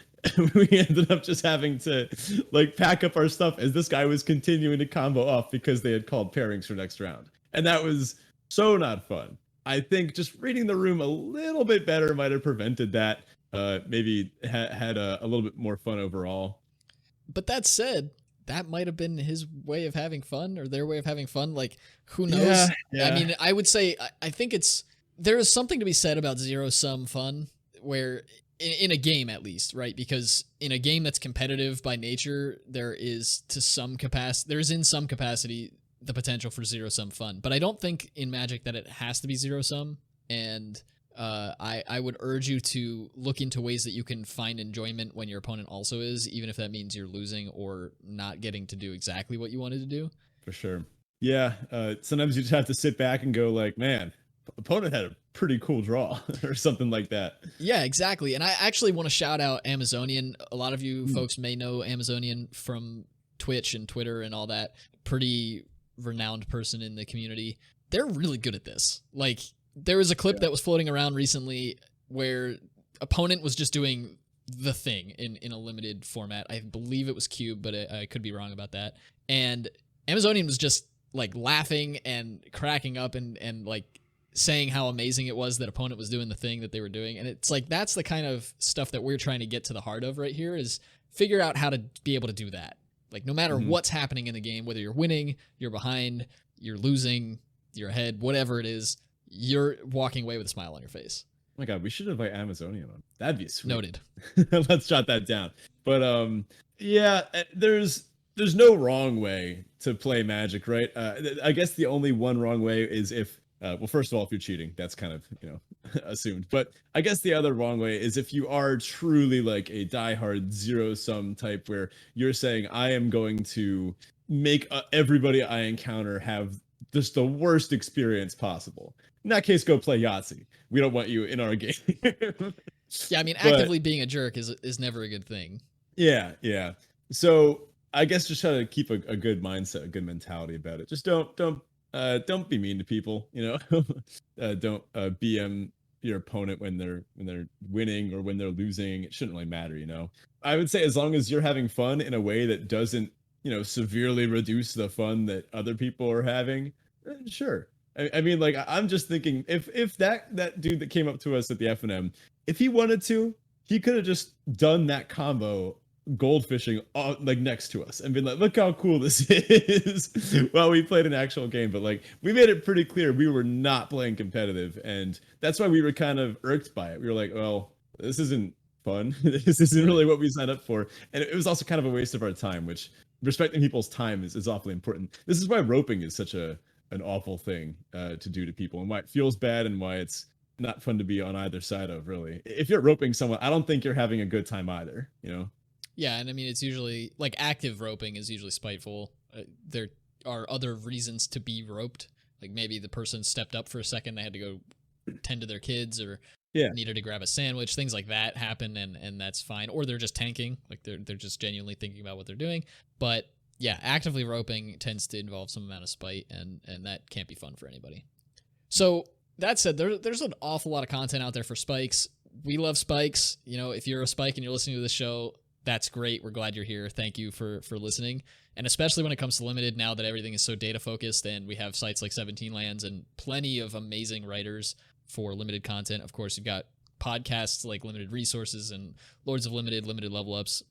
We ended up just having to like pack up our stuff as this guy was continuing to combo off because they had called pairings for next round. And that was so not fun. I think just reading the room a little bit better might have prevented that. Maybe had a little bit more fun overall. But that said, that might have been his way of having fun or their way of having fun. Like, who knows? Yeah. I mean, I would say, I think there is something to be said about zero-sum fun where in a game at least, right? Because in a game that's competitive by nature, there is in some capacity the potential for zero-sum fun. But I don't think in Magic that it has to be zero-sum. And I would urge you to look into ways that you can find enjoyment when your opponent also is, even if that means you're losing or not getting to do exactly what you wanted to do. For sure. Yeah. Sometimes you just have to sit back and go like, man, opponent had a pretty cool draw or something like that. Yeah, exactly. And I actually want to shout out Amazonian. A lot of you folks may know Amazonian from Twitch and Twitter and all that. Pretty renowned person in the community. They're really good at this. Like, there was a clip that was floating around recently where opponent was just doing the thing in a limited format. I believe it was Cube, but I could be wrong about that. And Amazonian was just like laughing and cracking up and like saying how amazing it was that opponent was doing the thing that they were doing. And it's like, that's the kind of stuff that we're trying to get to the heart of right here, is figure out how to be able to do that. Like, no matter what's happening in the game, whether you're winning, you're behind, you're losing, you're ahead, whatever it is, you're walking away with a smile on your face. Oh my God, we should invite Amazonian on. That'd be sweet. Noted. Let's jot that down. But yeah, there's no wrong way to play Magic, right? I guess the only one wrong way is if well, first of all, if you're cheating, that's kind of, assumed. But I guess the other wrong way is if you are truly like a diehard zero-sum type where you're saying, I am going to make everybody I encounter have just the worst experience possible. In that case, go play Yahtzee. We don't want you in our game. Yeah, I mean, actively being a jerk is never a good thing. Yeah. So I guess just try to keep a good mindset, a good mentality about it. Just don't be mean to people. Don't BM your opponent when they're winning or when they're losing. It shouldn't really matter. I would say as long as you're having fun in a way that doesn't severely reduce the fun that other people are having, sure. I mean, like, I'm just thinking if that dude that came up to us at the FNM, if he wanted to, he could have just done that combo goldfishing like next to us and been like, look how cool this is. Well, we played an actual game, but like, we made it pretty clear we were not playing competitive, and that's why we were kind of irked by it. We were like, well, this isn't fun. This isn't really what we signed up for. And it was also kind of a waste of our time, which respecting people's time is awfully important. This is why roping is such an awful thing to do to people, and why it feels bad, and why it's not fun to be on either side of, really. If you're roping someone, I don't think you're having a good time either, Yeah, and I mean, it's usually, like, active roping is usually spiteful. There are other reasons to be roped. Like, maybe the person stepped up for a second, they had to go tend to their kids, or needed to grab a sandwich. Things like that happen, and that's fine. Or they're just tanking, like they're just genuinely thinking about what they're doing. But yeah, actively roping tends to involve some amount of spite, and that can't be fun for anybody. So that said, there's an awful lot of content out there for spikes. We love spikes. If you're a spike and you're listening to this show, that's great. We're glad you're here. Thank you for listening. And especially when it comes to limited, now that everything is so data focused, and we have sites like 17 Lands and plenty of amazing writers for limited content. Of course, you've got podcasts like Limited Resources and Lords of Limited Level Ups.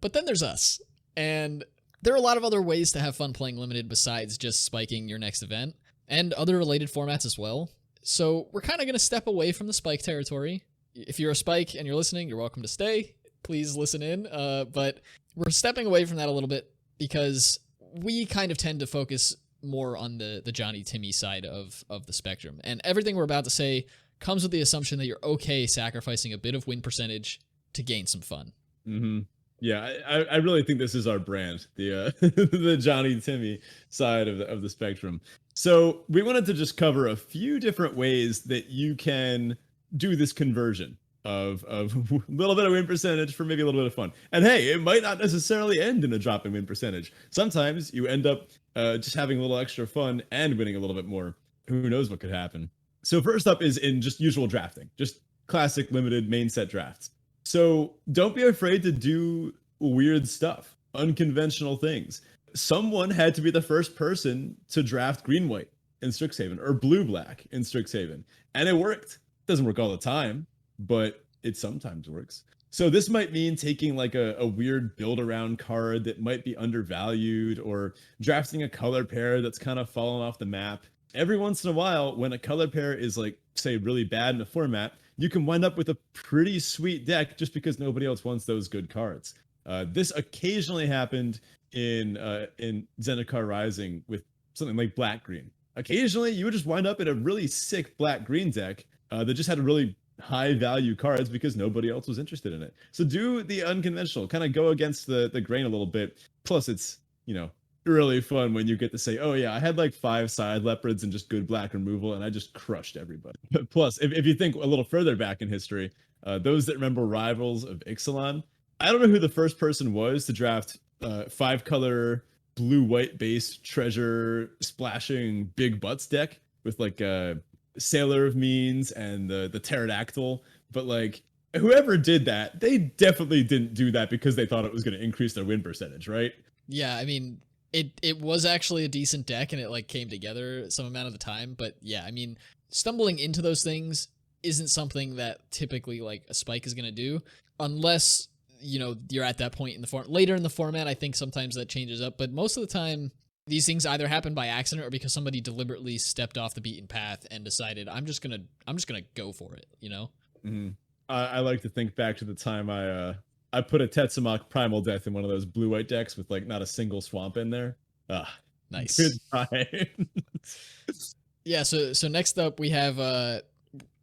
But then there's us. And there are a lot of other ways to have fun playing limited besides just spiking your next event, and other related formats as well. So we're kind of going to step away from the spike territory. If you're a spike and you're listening, you're welcome to stay. Please listen in. But we're stepping away from that a little bit because we kind of tend to focus more on the Johnny Timmy side of the spectrum. And everything we're about to say comes with the assumption that you're okay sacrificing a bit of win percentage to gain some fun. Mm-hmm. Yeah, I really think this is our brand, the the Johnny Timmy side of the spectrum. So we wanted to just cover a few different ways that you can do this conversion of a little bit of win percentage for maybe a little bit of fun. And hey, it might not necessarily end in a drop in win percentage. Sometimes you end up just having a little extra fun and winning a little bit more. Who knows what could happen? So first up is in just usual drafting, just classic limited main set drafts. So don't be afraid to do weird stuff, unconventional things. Someone had to be the first person to draft green white in Strixhaven or blue black in Strixhaven, and it worked. Doesn't work all the time, but it sometimes works. So this might mean taking like a weird build around card that might be undervalued, or drafting a color pair that's kind of fallen off the map. Every once in a while, when a color pair is like, say, really bad in a format, you can wind up with a pretty sweet deck just because nobody else wants those good cards. This occasionally happened in Zendikar Rising with something like black green. Occasionally, you would just wind up in a really sick black green deck that just had really high value cards because nobody else was interested in it. So do the unconventional, kind of go against the grain a little bit. Plus, it's, you know, really fun when you get to say, oh yeah, I had like 5 side leopards and just good black removal, and I just crushed everybody. Plus, if you think a little further back in history, those that remember Rivals of Ixalan, I don't know who the first person was to draft 5 color blue white base treasure splashing big butts deck with like Sailor of Means and the pterodactyl, but like whoever did that, they definitely didn't do that because they thought it was going to increase their win percentage, right? Yeah, I mean, it was actually a decent deck, and it like came together some amount of the time. But yeah, I mean, stumbling into those things isn't something that typically like a spike is going to do, unless, you know, you're at that point in the form later in the format. I think sometimes that changes up, but most of the time these things either happen by accident or because somebody deliberately stepped off the beaten path and decided, I'm just gonna go for it, you know. Mm-hmm. I like to think back to the time I put a Tetsamok Primal Death in one of those blue white decks with like not a single swamp in there. Ah, nice. Good time. Yeah. So next up we have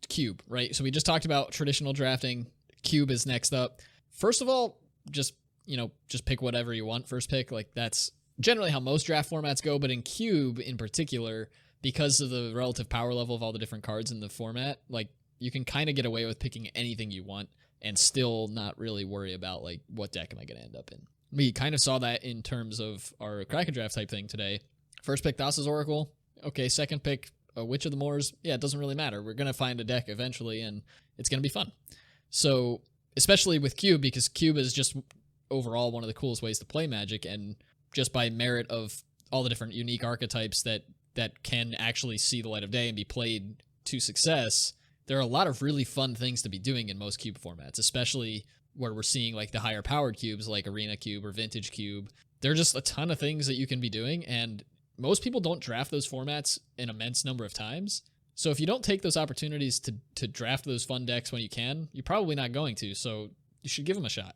Cube, right? So we just talked about traditional drafting. Cube is next up. First of all, just pick whatever you want first pick. Like that's generally how most draft formats go, but in Cube in particular, because of the relative power level of all the different cards in the format, like you can kind of get away with picking anything you want and still not really worry about like what deck am I going to end up in. We kind of saw that in terms of our Kraken draft type thing today. First pick, Thassa's Oracle. Okay, second pick, Witch of the Moors. Yeah, it doesn't really matter. We're going to find a deck eventually, and it's going to be fun. So, especially with Cube, because Cube is just overall one of the coolest ways to play Magic, and just by merit of all the different unique archetypes that can actually see the light of day and be played to success, there are a lot of really fun things to be doing in most Cube formats, especially where we're seeing like the higher powered cubes like Arena Cube or Vintage Cube. There are just a ton of things that you can be doing, and most people don't draft those formats an immense number of times. So if you don't take those opportunities to draft those fun decks when you can, you're probably not going to, so you should give them a shot.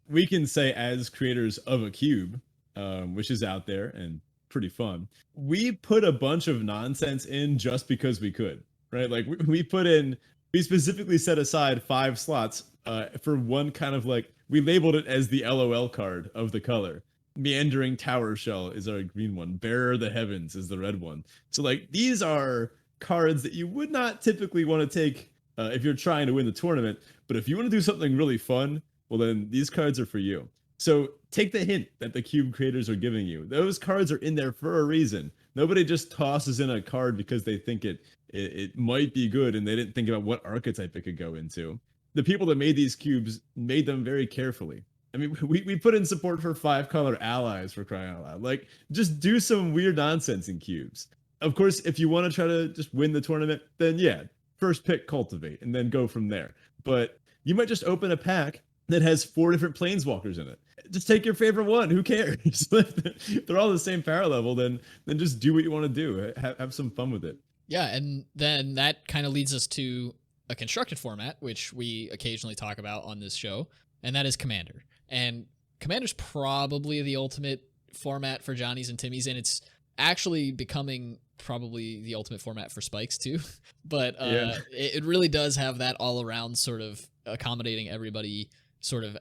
We can say, as creators of a cube, which is out there and pretty fun, we put a bunch of nonsense in just because we could, right? Like we specifically set aside 5 slots for one kind of like, we labeled it as the LOL card of the color. Meandering Tower Shell is our green one. Bearer of the Heavens is the red one. So like these are cards that you would not typically want to take if you're trying to win the tournament. But if you want to do something really fun, well then these cards are for you. So take the hint that the cube creators are giving you. Those cards are in there for a reason. Nobody just tosses in a card because they think it might be good and they didn't think about what archetype it could go into. The people that made these cubes made them very carefully. I mean, we put in support for 5 color allies, for crying out loud. Like, just do some weird nonsense in cubes. Of course, if you want to try to just win the tournament, then yeah, first pick Cultivate and then go from there. But you might just open a pack that has 4 different planeswalkers in it. Just take your favorite one. Who cares? If they're all the same power level, then just do what you want to do. Have some fun with it. Yeah, and then that kind of leads us to a constructed format, which we occasionally talk about on this show, and that is Commander. And Commander's probably the ultimate format for Johnnies and Timmies, and it's actually becoming probably the ultimate format for Spikes too. But it really does have that all-around sort of accommodating everybody sort of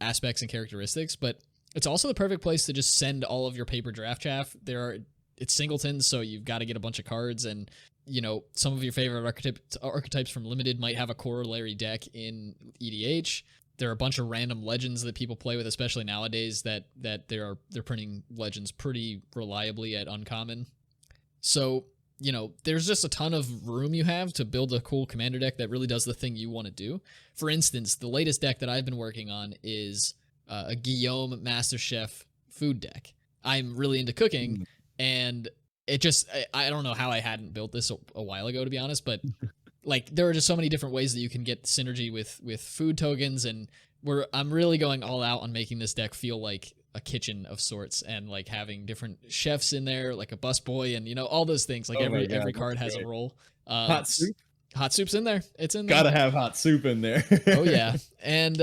aspects and characteristics. But it's also the perfect place to just send all of your paper draft chaff. There are it's singletons, so you've got to get a bunch of cards, and some of your favorite archetypes from Limited might have a corollary deck in EDH. There are a bunch of random legends that people play with, especially nowadays, that they're printing legends pretty reliably at uncommon. So, there's just a ton of room you have to build a cool commander deck that really does the thing you want to do. For instance, the latest deck that I've been working on is a Guillaume Master Chef food deck. I'm really into cooking, and it just, I don't know how I hadn't built this a while ago, to be honest, but like there are just so many different ways that you can get synergy with food tokens, and I'm really going all out on making this deck feel like a kitchen of sorts, and like having different chefs in there, like a busboy, and all those things. Like every card has a role. Hot soup. Hot soup's in there. It's in there. Gotta have hot soup in there. Oh yeah, and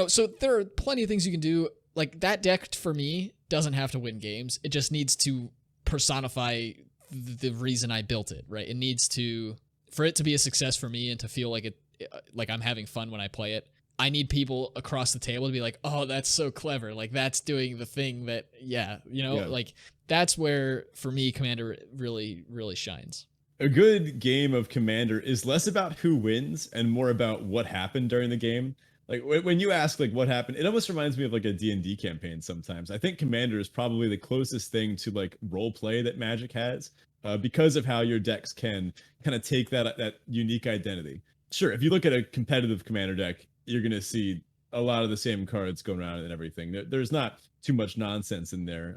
so there are plenty of things you can do. Like that deck for me doesn't have to win games. It just needs to personify the reason I built it. Right. It needs to, for it to be a success for me and to feel like I'm having fun when I play it. I need people across the table to be like, oh, that's so clever. Like that's doing the thing that, like that's where for me, Commander really, really shines. A good game of Commander is less about who wins and more about what happened during the game. Like when you ask like what happened, it almost reminds me of like a D&D campaign sometimes. I think Commander is probably the closest thing to like role play that Magic has, because of how your decks can kind of take that unique identity. Sure, if you look at a competitive Commander deck, you're going to see a lot of the same cards going around and everything. There's not too much nonsense in there.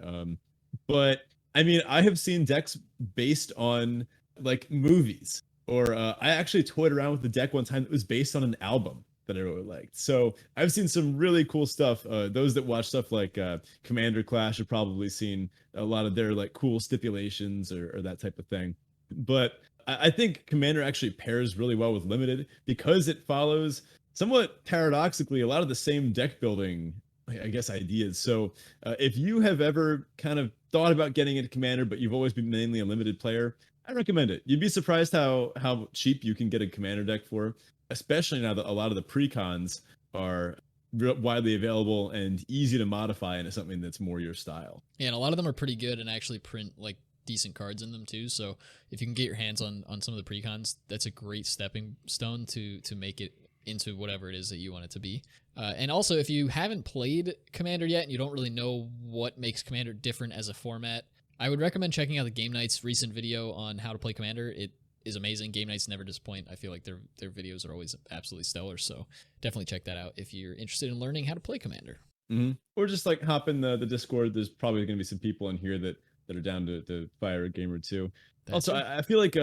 But I mean, I have seen decks based on like movies, or I actually toyed around with the deck one time that was based on an album that I really liked. So I've seen some really cool stuff. Those that watch stuff like Commander Clash have probably seen a lot of their like cool stipulations or that type of thing. But I think Commander actually pairs really well with Limited because it follows somewhat paradoxically a lot of the same deck building, I guess, ideas. So if you have ever kind of thought about getting into Commander, but you've always been mainly a Limited player, I recommend it. You'd be surprised how cheap you can get a Commander deck for, especially now that a lot of the precons are widely available and easy to modify into something that's more your style. Yeah, and a lot of them are pretty good and actually print like decent cards in them too. So if you can get your hands on some of the precons, that's a great stepping stone to make it into whatever it is that you want it to be. And also, if you haven't played Commander yet and you don't really know what makes Commander different as a format, I would recommend checking out the Game Night's recent video on how to play Commander. It is amazing. Game Nights never disappoint. I feel like their videos are always absolutely stellar. So definitely check that out if you're interested in learning how to play Commander. Mm-hmm. Or just like hop in the Discord. There's probably going to be some people in here that are down to fire a game or two. That's also, I feel like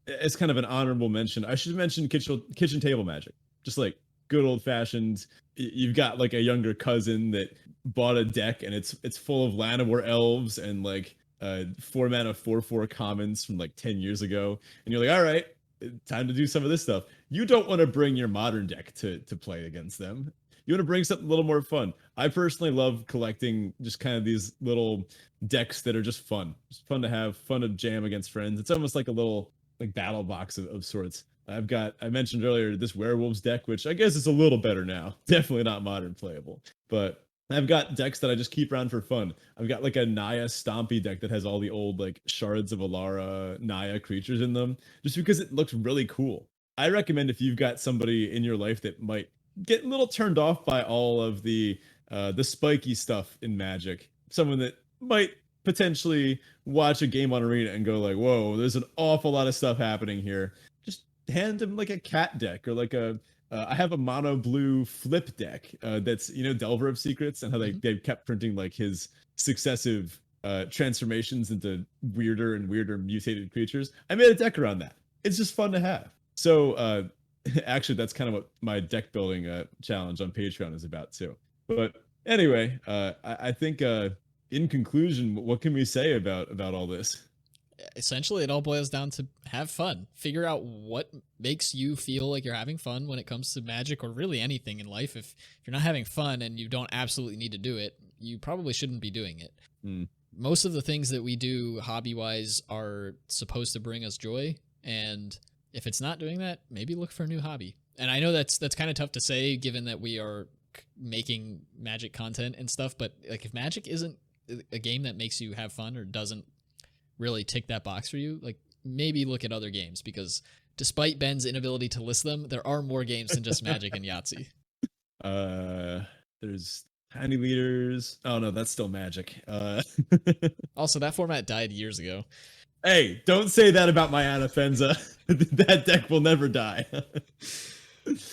it's kind of an honorable mention. I should mention kitchen table Magic. Just like good old fashioned. You've got like a younger cousin that bought a deck and it's full of Llanowar elves and like 4-mana 4/4 commons from like 10 years ago, and you're like, all right, time to do some of this stuff. You don't want to bring your modern deck to play against them. You want to bring something a little more fun. I personally love collecting just kind of these little decks that are just fun to have, fun to jam against friends. It's almost like a little like battle box of sorts. I mentioned earlier this werewolves deck, which I guess is a little better now. Definitely not modern playable, but I've got decks that I just keep around for fun. I've got like a Naya Stompy deck that has all the old like Shards of Alara Naya creatures in them, just because it looks really cool. I recommend if you've got somebody in your life that might get a little turned off by all of the spiky stuff in Magic, someone that might potentially watch a game on Arena and go like, whoa, there's an awful lot of stuff happening here. Just hand them like a cat deck or like I have a mono blue flip deck that's, Delver of Secrets, and how they kept printing like his successive transformations into weirder and weirder mutated creatures. I made a deck around that. It's just fun to have. So actually, that's kind of what my deck building challenge on Patreon is about too. But anyway, I think in conclusion, what can we say about all this? Essentially, it all boils down to have fun. Figure out what makes you feel like you're having fun when it comes to Magic, or really anything in life. If you're not having fun and you don't absolutely need to do it, you probably shouldn't be doing it. Most of the things that we do hobby-wise are supposed to bring us joy, and if it's not doing that, maybe look for a new hobby. And I know that's kind of tough to say, given that we are making Magic content and stuff, but like if Magic isn't a game that makes you have fun or doesn't really tick that box for you, like maybe look at other games, because despite Ben's inability to list them, there are more games than just Magic and Yahtzee. There's Tiny Leaders. Oh no, that's still Magic. Also, that format died years ago. Hey, don't say that about my Anafenza. That deck will never die.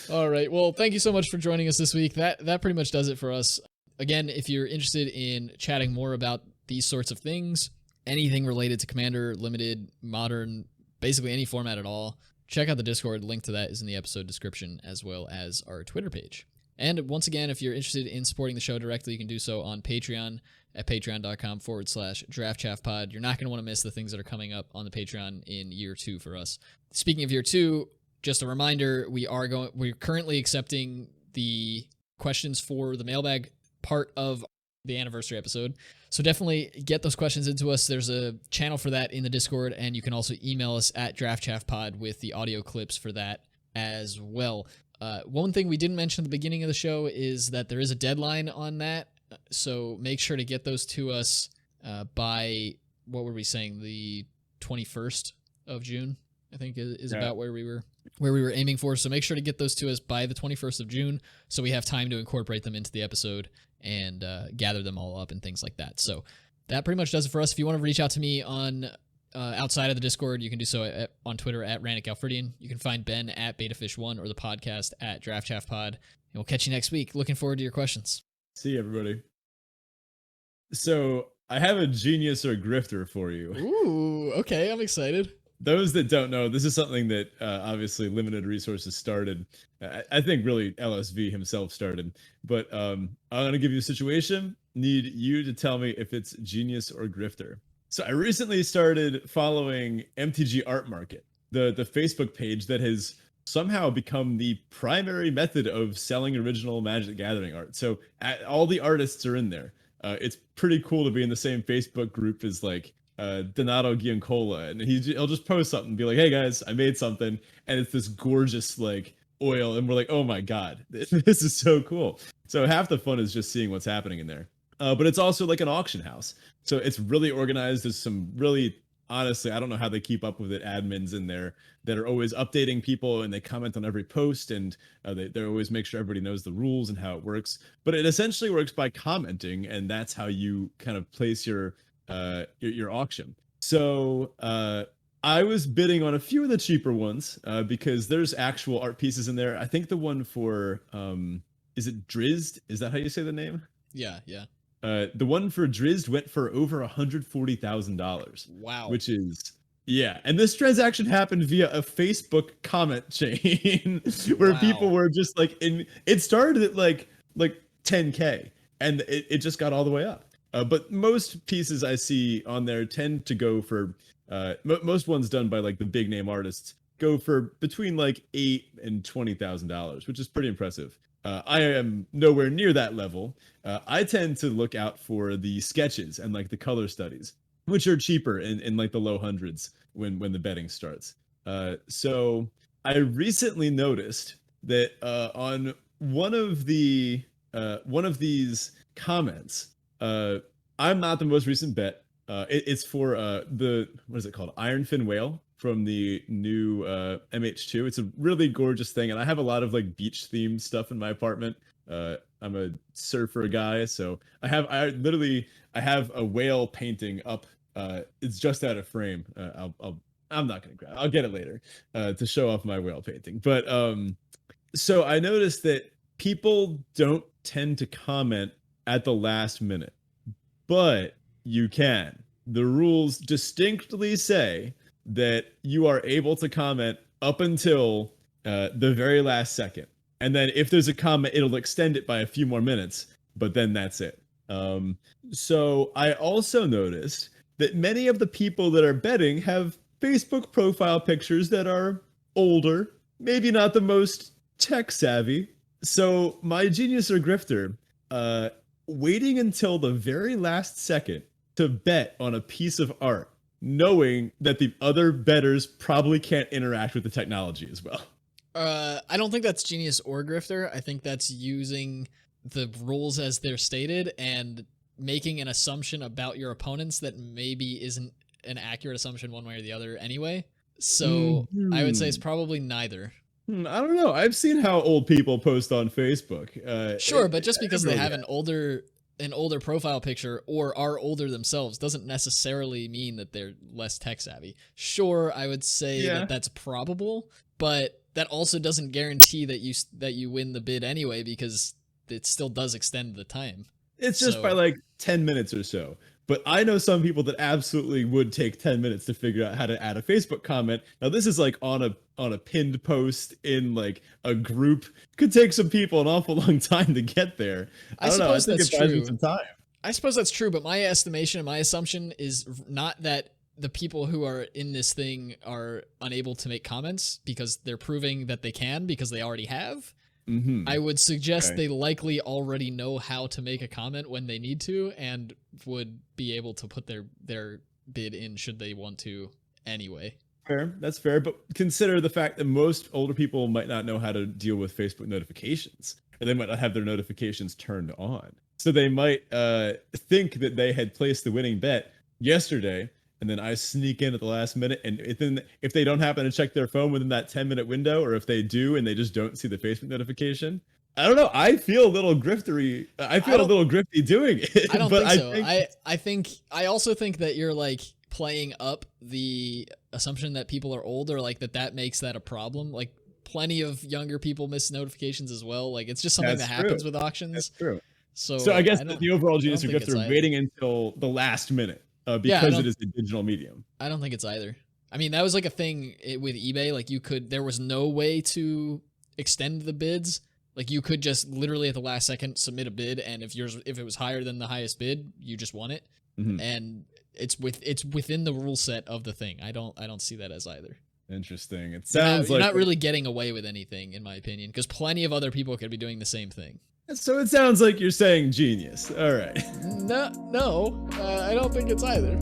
All right. Well, thank you so much for joining us this week. That pretty much does it for us. Again, if you're interested in chatting more about these sorts of things, anything related to Commander, Limited, Modern, basically any format at all, check out the Discord. Link to that is in the episode description, as well as our Twitter page. And once again, if you're interested in supporting the show directly, you can do so on Patreon at patreon.com/draftchaffpod. You're not going to want to miss the things that are coming up on the Patreon in year 2 for us. Speaking of year 2, just a reminder, we're currently accepting the questions for the mailbag part of the anniversary episode. So definitely get those questions into us. There's a channel for that in the Discord, and you can also email us at draftchaffpod with the audio clips for that as well. One thing we didn't mention at the beginning of the show is that there is a deadline on that, so make sure to get those to us by, what were we saying, the 21st of June, I think is about where we were aiming for. So make sure to get those to us by the 21st of June, so we have time to incorporate them into the episode and gather them all up and things like that. So that pretty much does it for us. If you want to reach out to me on outside of the Discord, you can do so on Twitter at RannickAlfredian. You can find Ben at BetaFish1 or the podcast at DraftChaffPod. And we'll catch you next week. Looking forward to your questions. See you, everybody. So I have a genius or grifter for you. Ooh, okay. I'm excited. Those that don't know, this is something that obviously Limited Resources started. I think really LSV himself started. But I'm going to give you a situation. Need you to tell me if it's genius or grifter. So I recently started following MTG Art Market, the Facebook page that has somehow become the primary method of selling original Magic the Gathering art. So all the artists are in there. It's pretty cool to be in the same Facebook group as like Donato Giancola, and he'll just post something and be like, hey guys, I made something, and it's this gorgeous like oil, and we're like, oh my god, this is so cool. So half the fun is just seeing what's happening in there. But it's also like an auction house. So it's really organized. There's some really, honestly, I don't know how they keep up with it, admins in there that are always updating people, and they comment on every post, and they always make sure everybody knows the rules and how it works. But it essentially works by commenting, and that's how you kind of place your auction. So I was bidding on a few of the cheaper ones because there's actual art pieces in there. I think the one for, is it Drizzt? Is that how you say the name? Yeah. The one for Drizzt went for over $140,000. Wow. Which is, yeah. And this transaction happened via a Facebook comment chain where people were just like, it started at like 10K, and it just got all the way up. But most pieces I see on there tend to go for, most ones done by like the big name artists go for between like $8,000 and $20,000, which is pretty impressive. I am nowhere near that level. I tend to look out for the sketches and like the color studies, which are cheaper in like the low hundreds when the betting starts. So I recently noticed that on one of these comments, I'm not the most recent bet. It's for what is it called? Ironfin Whale from the new MH2. It's a really gorgeous thing, and I have a lot of like beach themed stuff in my apartment. I'm a surfer guy, so I have a whale painting up. It's just out of frame. I'm not gonna grab. I'll get it later to show off my whale painting. But so I noticed that people don't tend to comment at the last minute, but you can. The rules distinctly say that you are able to comment up until the very last second. And then if there's a comment, it'll extend it by a few more minutes, but then that's it. So I also noticed that many of the people that are betting have Facebook profile pictures that are older, maybe not the most tech savvy. So my genius or grifter, waiting until the very last second to bet on a piece of art, knowing that the other bettors probably can't interact with the technology as well. I don't think that's genius or grifter. I think that's using the rules as they're stated and making an assumption about your opponents that maybe isn't an accurate assumption one way or the other anyway. So I would say it's probably neither. I don't know. I've seen how old people post on Facebook. Sure, but just because they have an older profile picture or are older themselves doesn't necessarily mean that they're less tech savvy. Sure, I would say that that's probable, but that also doesn't guarantee that you win the bid anyway, because it still does extend the time. It's just by like 10 minutes or so. But I know some people that absolutely would take 10 minutes to figure out how to add a Facebook comment. Now this is like on a pinned post in like a group. Could take some people an awful long time to get there. I don't know. I think it buys me some time. I suppose that's true, but my estimation and my assumption is not that the people who are in this thing are unable to make comments because they're proving that they can because they already have. I would suggest they likely already know how to make a comment when they need to and would be able to put their bid in should they want to anyway. Fair. That's fair. But consider the fact that most older people might not know how to deal with Facebook notifications, and they might not have their notifications turned on. So they might think that they had placed the winning bet yesterday, and then I sneak in at the last minute, and if they don't happen to check their phone within that 10-minute window, or if they do and they just don't see the Facebook notification, I don't know. I feel a little griftery. I feel a little grifty doing it. I don't think so. I also think that you're like playing up the assumption that people are older, like that makes that a problem. Like plenty of younger people miss notifications as well. Like it's just something that happens with auctions. That's true. So I guess the overall genius of grifter is waiting until the last minute. Because it is a digital medium. I don't think it's either. I mean, that was like a thing with eBay. Like there was no way to extend the bids. Like you could just literally at the last second submit a bid, and if it was higher than the highest bid, you just won it. And it's within the rule set of the thing. I don't see that as either. Interesting. It sounds you're not really getting away with anything, in my opinion, because plenty of other people could be doing the same thing. So it sounds like you're saying genius. All right. No, I don't think it's either.